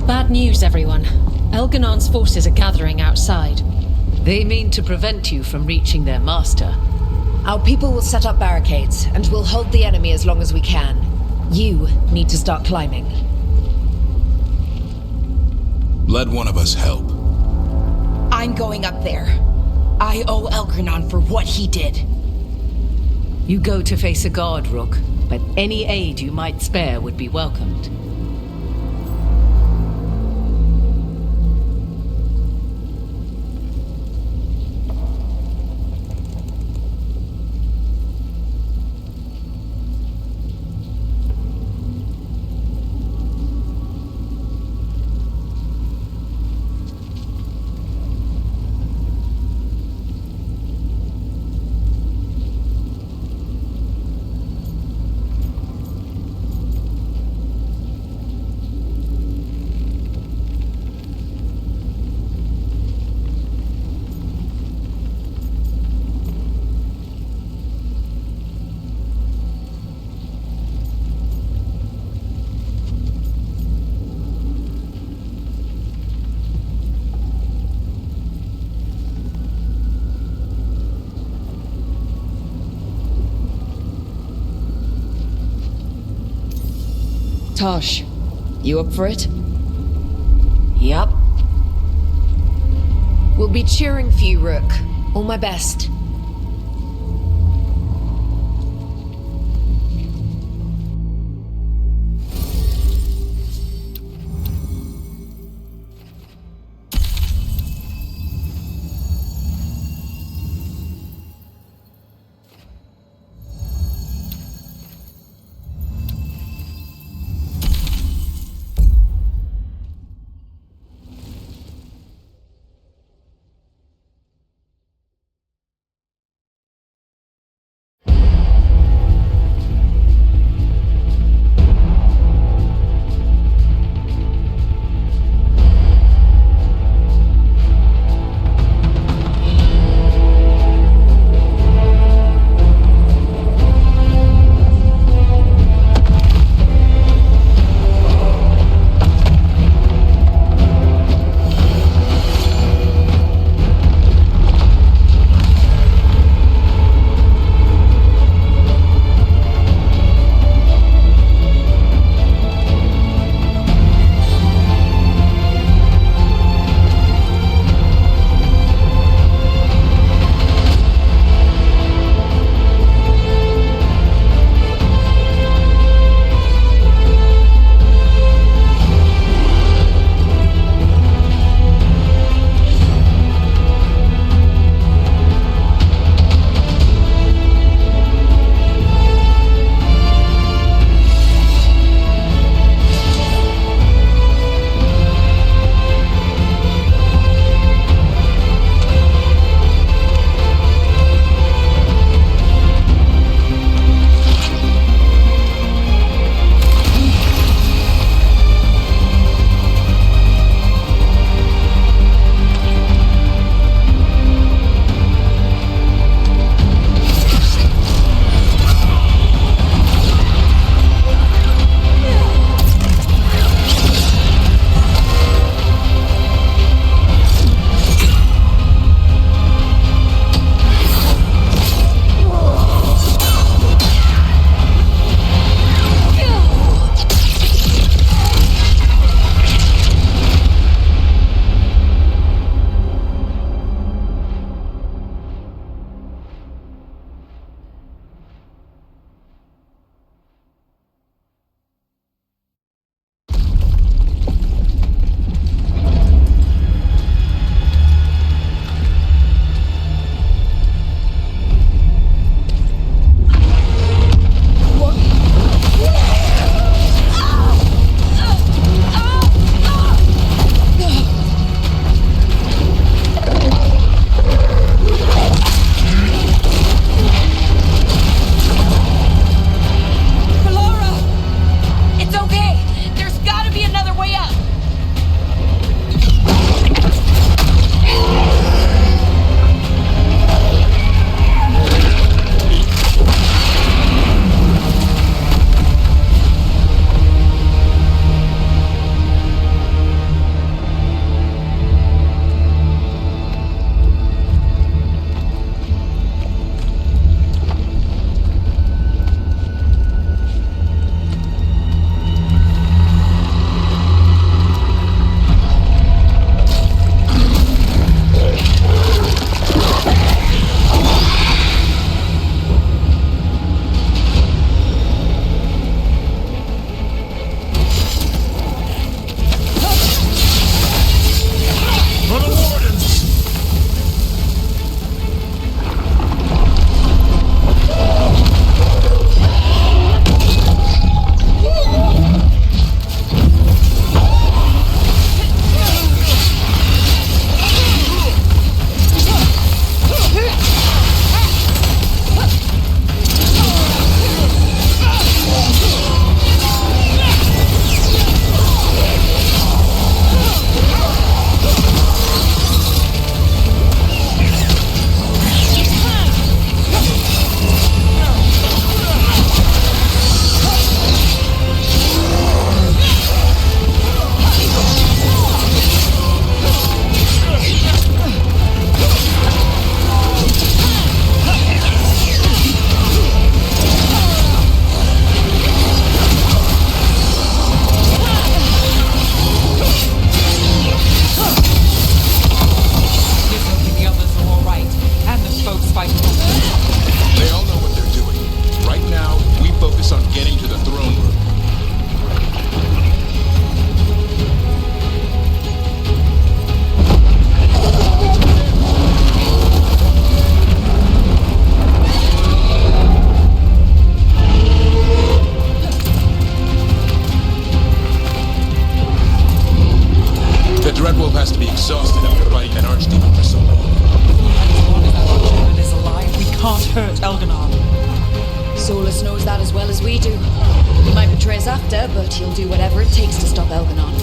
Bad news, everyone. Elganon's forces are gathering outside. They mean to prevent you from reaching their master. Our people will set up barricades, and we'll hold the enemy as long as we can. You need to start climbing. Let one of us help. I'm going up there. I owe Elgranon for what he did. You go to face a guard, Rook, but any aid you might spare would be welcomed. Tosh, you up for it? Yup. We'll be cheering for you, Rook. All my best. exhausted after fighting that archdemon for so long. As long as that archdemon is alive, we can't hurt Elganon. Solus knows that as well as we do. He might betray us after, but he'll do whatever it takes to stop Elganon.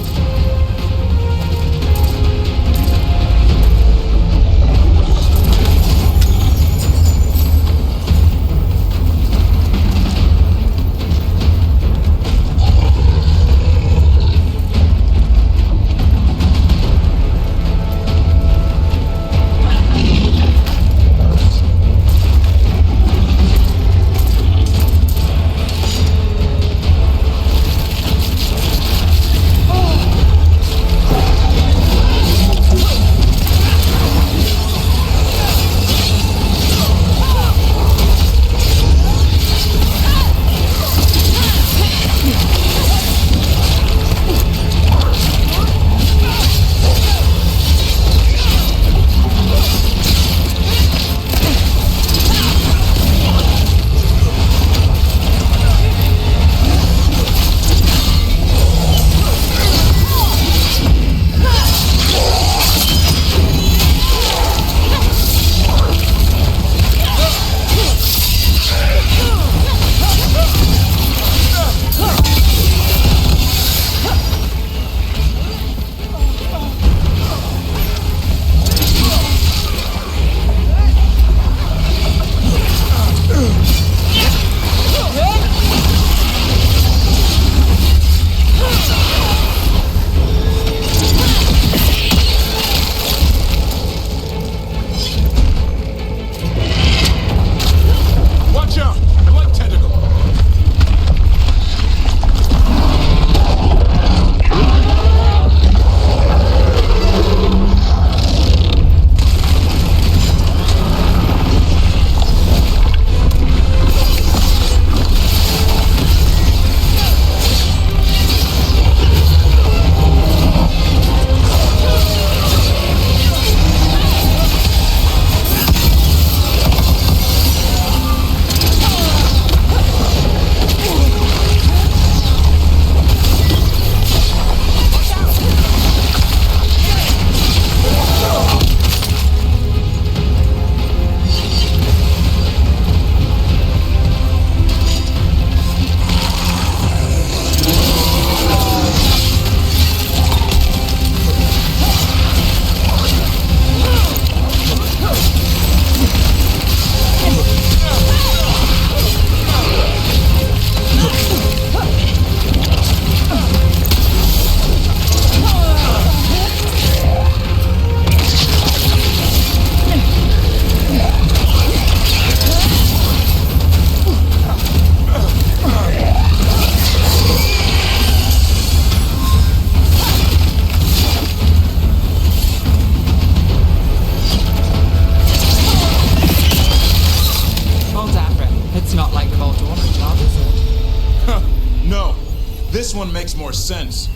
This one makes more sense.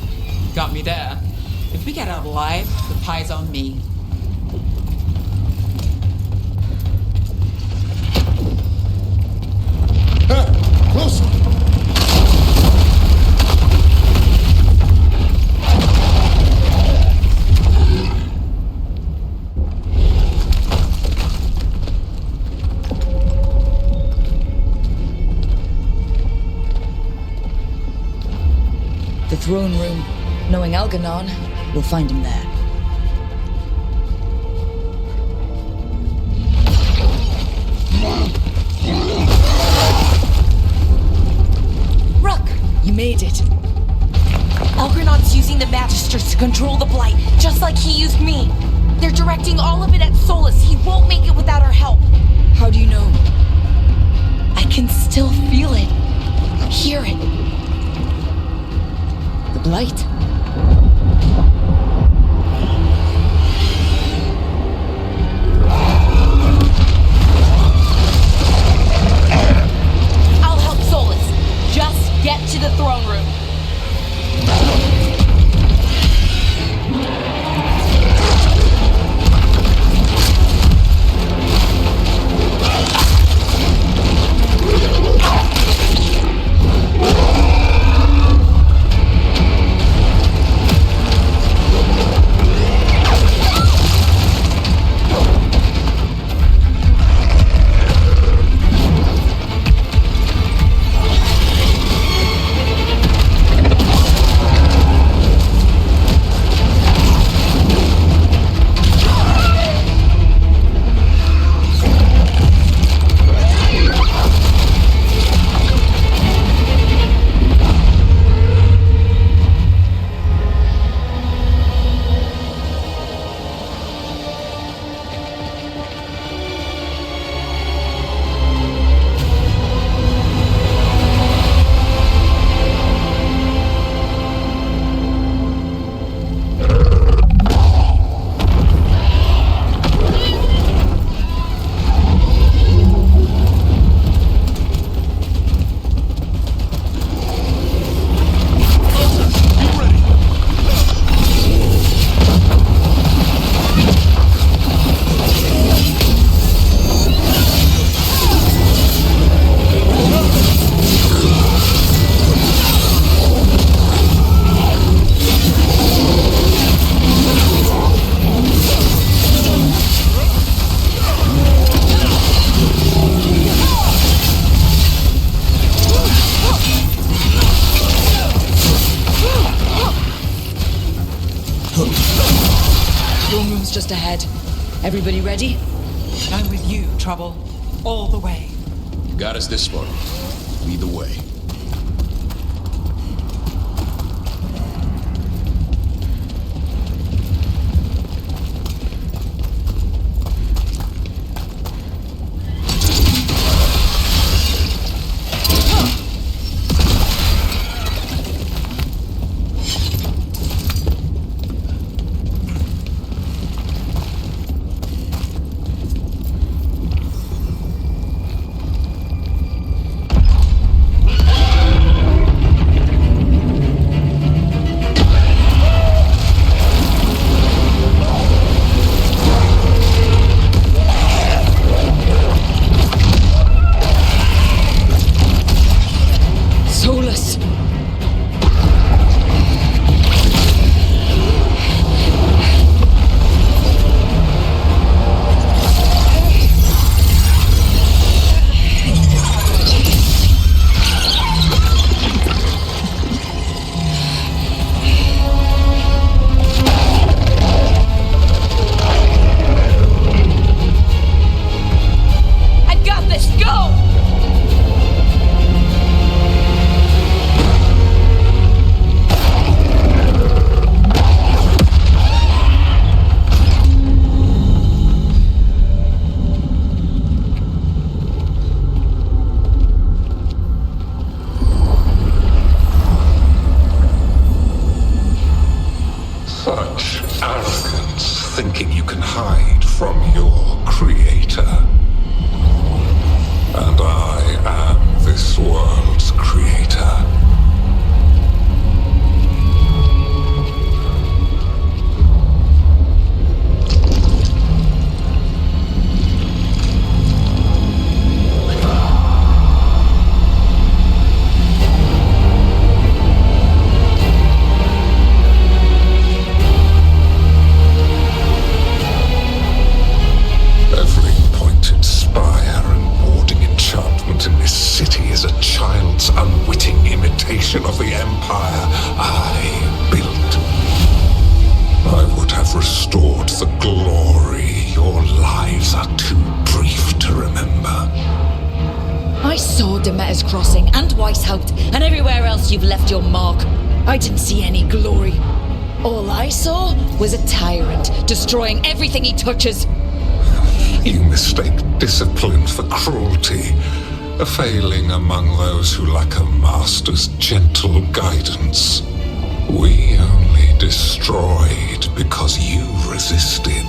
Got me there. If we get out alive, the pie's on me. Close one. The throne room. Knowing Elganon, we'll find him there. Rook! You made it. Elganon's using the Magisters to control the Blight, just like he used me. They're directing all of it at Solus. He won't make it without our help. How do you know? I can still feel it. Hear it. The Blight. I'll help Solus. Just get to the throne room. just ahead. Everybody ready? I'm with you, Trouble. All the way. Got us this far. Lead the way. Thinking you can hide from your creator. And I am this world's creator. Unwitting imitation of the empire I built. I would have restored the glory. Your lives are too brief to remember. I saw Demeter's Crossing and Weishaupt and everywhere else you've left your mark. I didn't see any glory. All I saw was a tyrant destroying everything he touches. You mistake discipline for cruelty. A failing among those who lack a master's gentle guidance. We only destroyed because you resisted.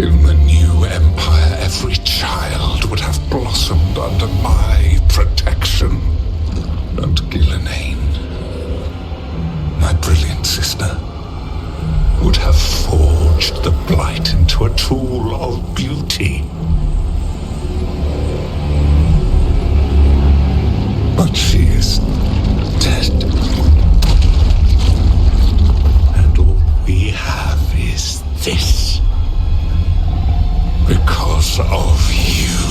In the new empire, every child would have blossomed under my protection. And Gillenane, my brilliant sister, would have forged the blight into a tool of beauty. But she is dead. And all we have is this. Because of you.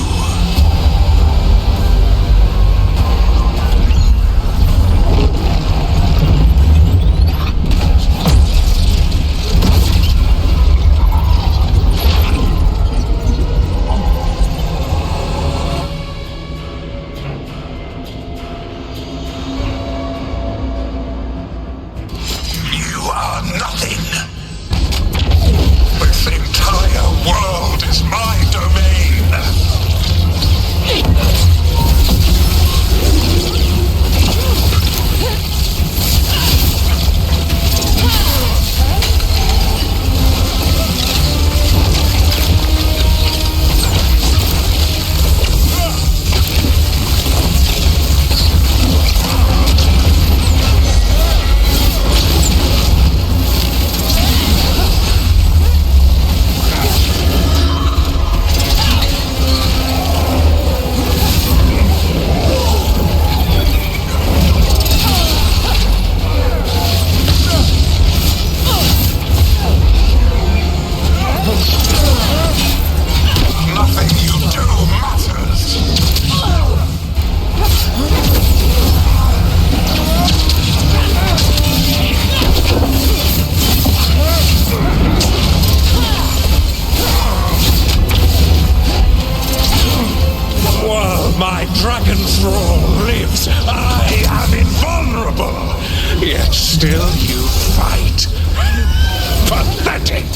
Still you fight. Pathetic!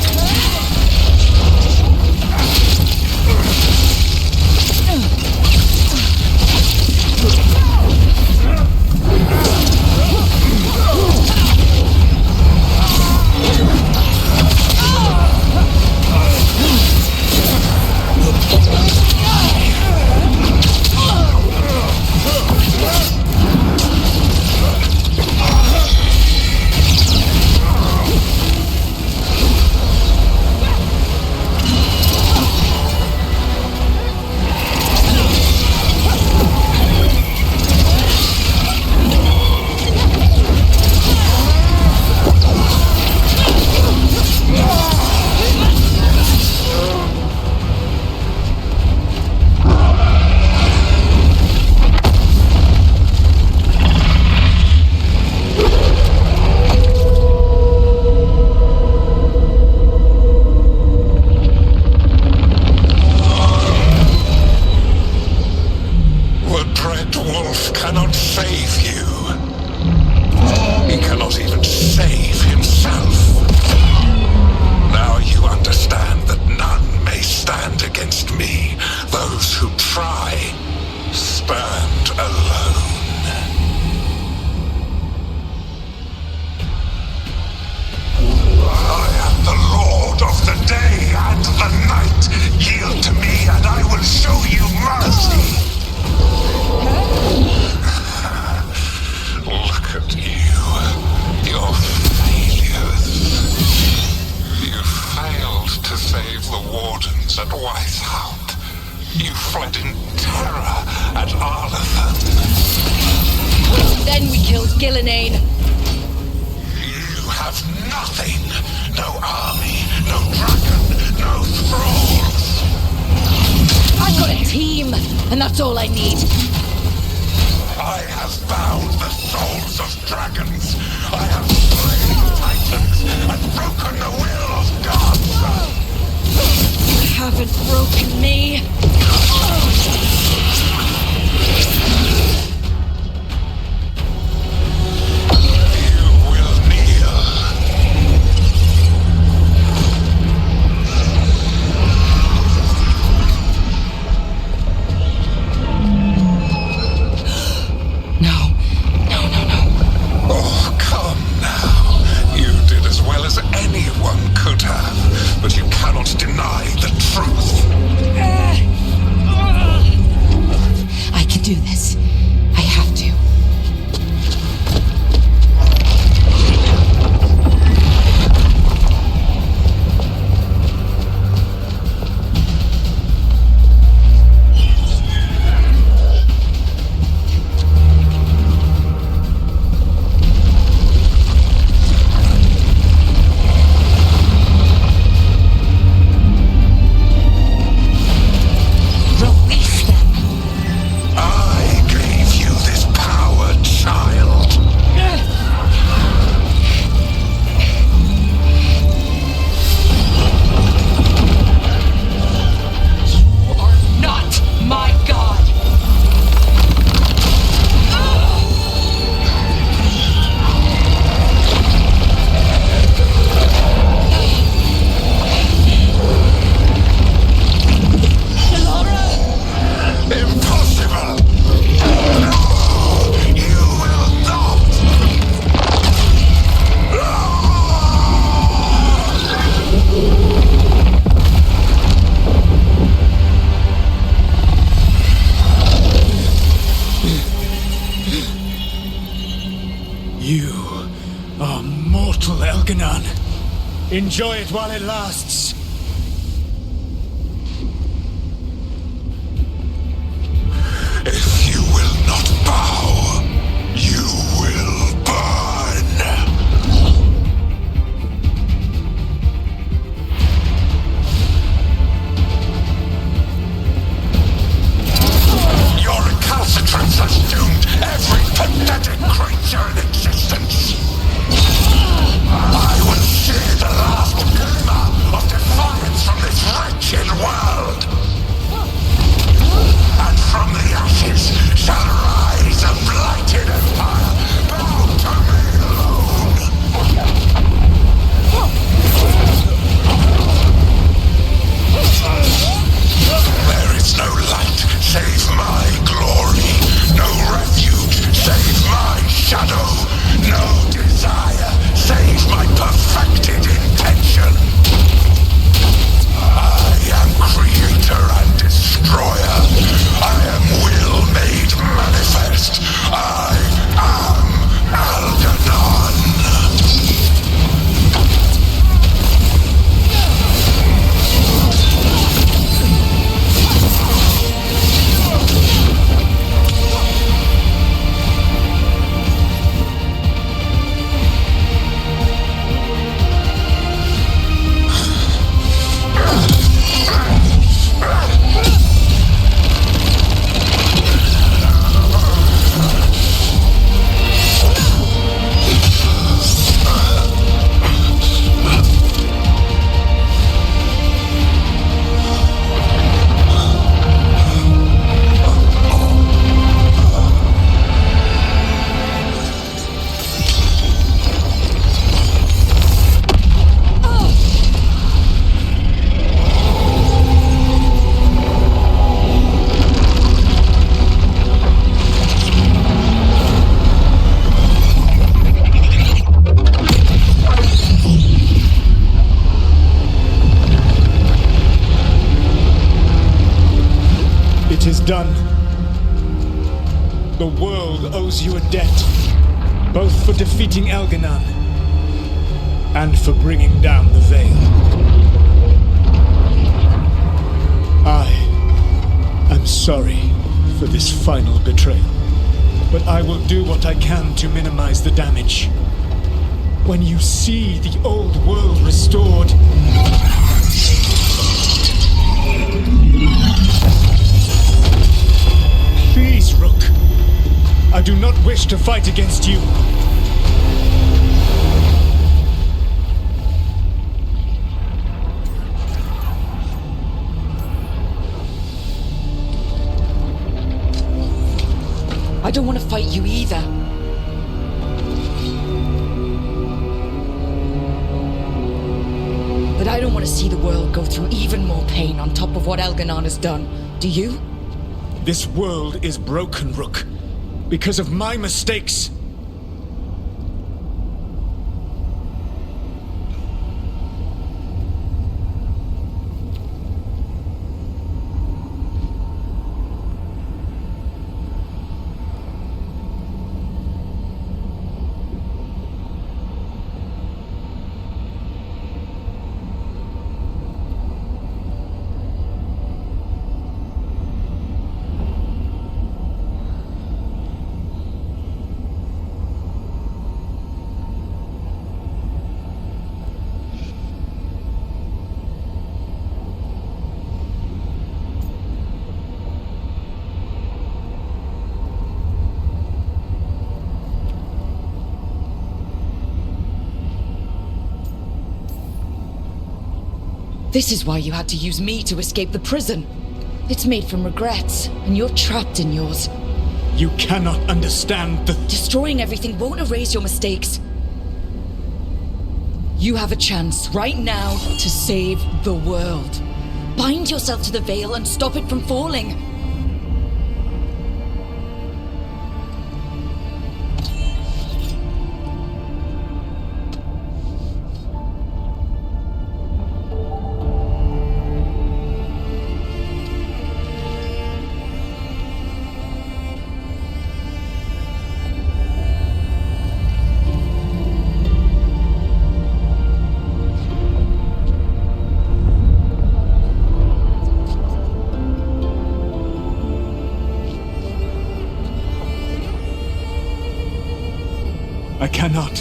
Enjoy it while it lasts. If you will not bow, you will burn. Your recalcitrance has doomed every pathetic creature in existence. I will see the last glimmer of defiance. done. The world owes you a debt, both for defeating Elganon and for bringing down the Veil. I am sorry for this final betrayal, but I will do what I can to minimize the damage. When you see the old world restored, please, Rook. I do not wish to fight against you. I don't want to fight you either. But I don't want to see the world go through even more pain on top of what Elganon has done. Do you? This world is broken, Rook, because of my mistakes. This is why you had to use me to escape the prison. It's made from regrets, and you're trapped in yours. You cannot understand the... Destroying everything won't erase your mistakes. You have a chance right now to save the world. Bind yourself to the Veil and stop it from falling. I cannot.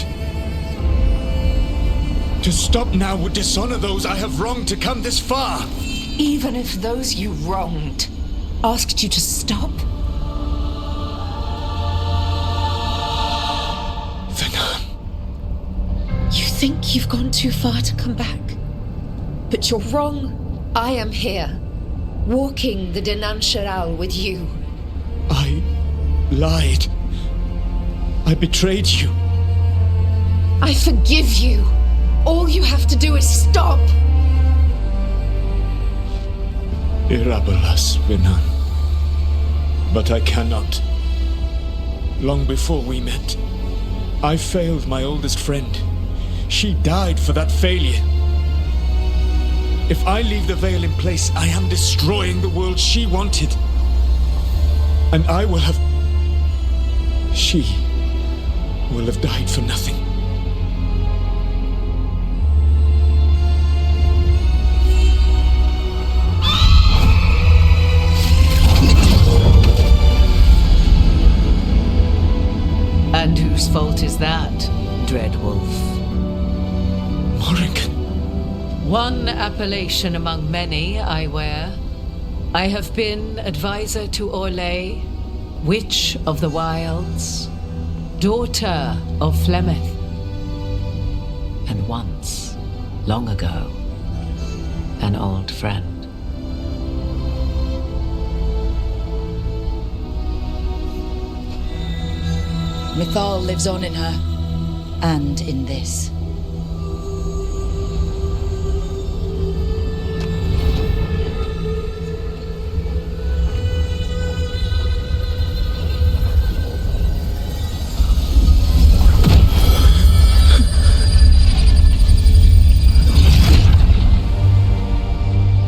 To stop now would dishonor those I have wronged to come this far. Even if those you wronged asked you to stop? Venan. You think you've gone too far to come back? But you're wrong. I am here, walking the Denan Sharal with you. I lied. I betrayed you. I forgive you. All you have to do is stop. Irabolas, Venan. But I cannot. Long before we met, I failed my oldest friend. She died for that failure. If I leave the Veil in place, I am destroying the world she wanted. And I will have... She will have died for nothing. And whose fault is that, Dreadwolf? Morrigan. One appellation among many I wear. I have been advisor to Orlais, Witch of the Wilds, daughter of Flemeth, and once, long ago, an old friend. Mythal lives on in her, and in this.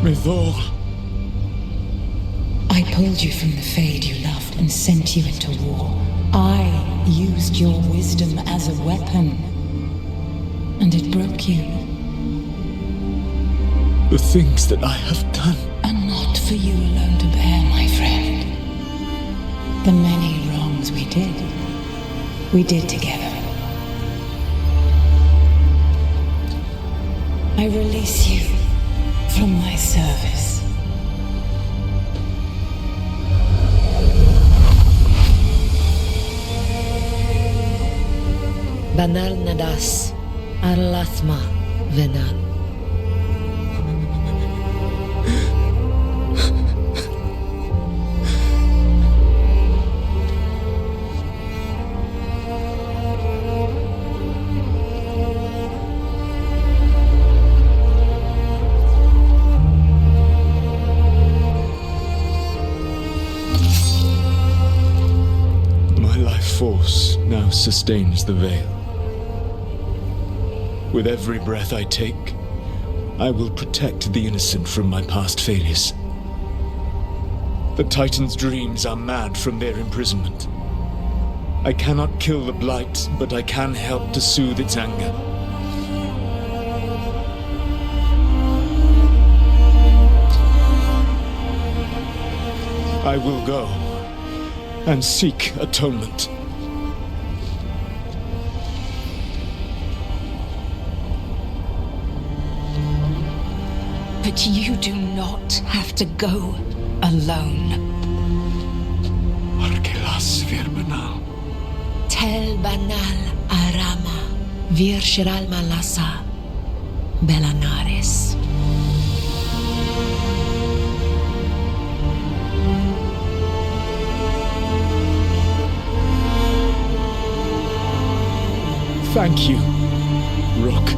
Mythal. I pulled you from the Fade you loved and sent you into war. I used your wisdom as a weapon. And it broke you. The things that I have done are not for you alone to bear, my friend. The many wrongs we did together. I release you from my service. Banal nadas, arlathma venan. Force now sustains the veil. With every breath I take, I will protect the innocent from my past failures. The Titan's dreams are mad from their imprisonment. I cannot kill the Blight, but I can help to soothe its anger. I will go and seek atonement. But you do not have to go alone. Arkelas vir banal. Tel banal arama vir shiral malasa belanares. Thank you, Rook.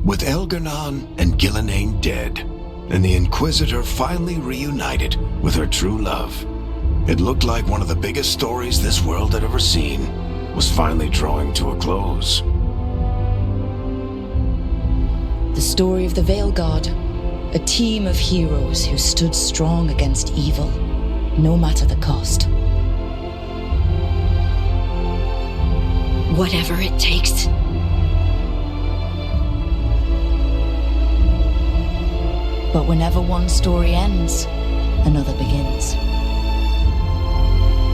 With Elgar'nan and Gillenane dead, and the Inquisitor finally reunited with her true love, it looked like one of the biggest stories this world had ever seen was finally drawing to a close. The story of the Veilguard, a team of heroes who stood strong against evil, no matter the cost. Whatever it takes. But whenever one story ends, another begins.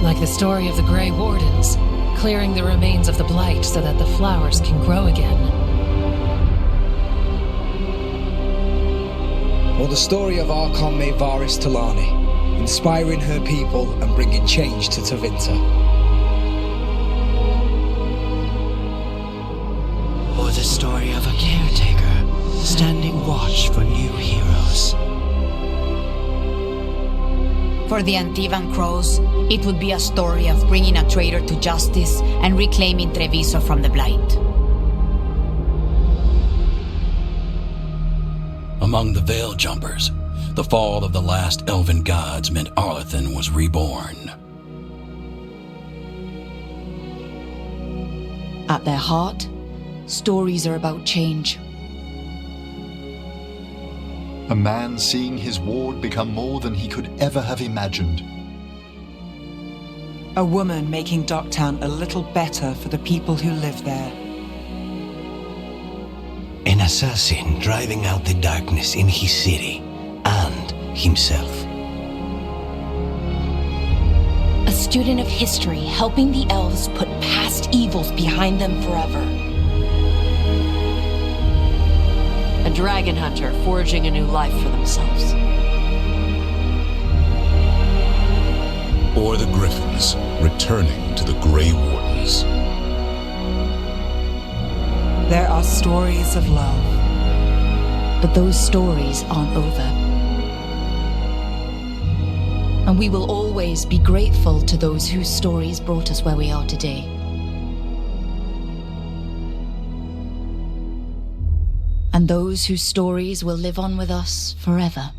Like the story of the Grey Wardens, clearing the remains of the Blight so that the flowers can grow again. Or the story of Archon Maevaris Talani, inspiring her people and bringing change to Tevinter. Or the story of a caretaker, standing watch for new heroes. For the Antivan Crows, it would be a story of bringing a traitor to justice and reclaiming Treviso from the Blight. Among the Veil Jumpers, the fall of the last elven gods meant Arlethan was reborn. At their heart, stories are about change. A man seeing his ward become more than he could ever have imagined. A woman making Docktown a little better for the people who live there. An assassin driving out the darkness in his city and himself. A student of history helping the elves put past evils behind them forever. A dragon hunter forging a new life for themselves. Or the Griffins returning to the Grey Wardens. There are stories of love. But those stories aren't over. And we will always be grateful to those whose stories brought us where we are today. And those whose stories will live on with us forever.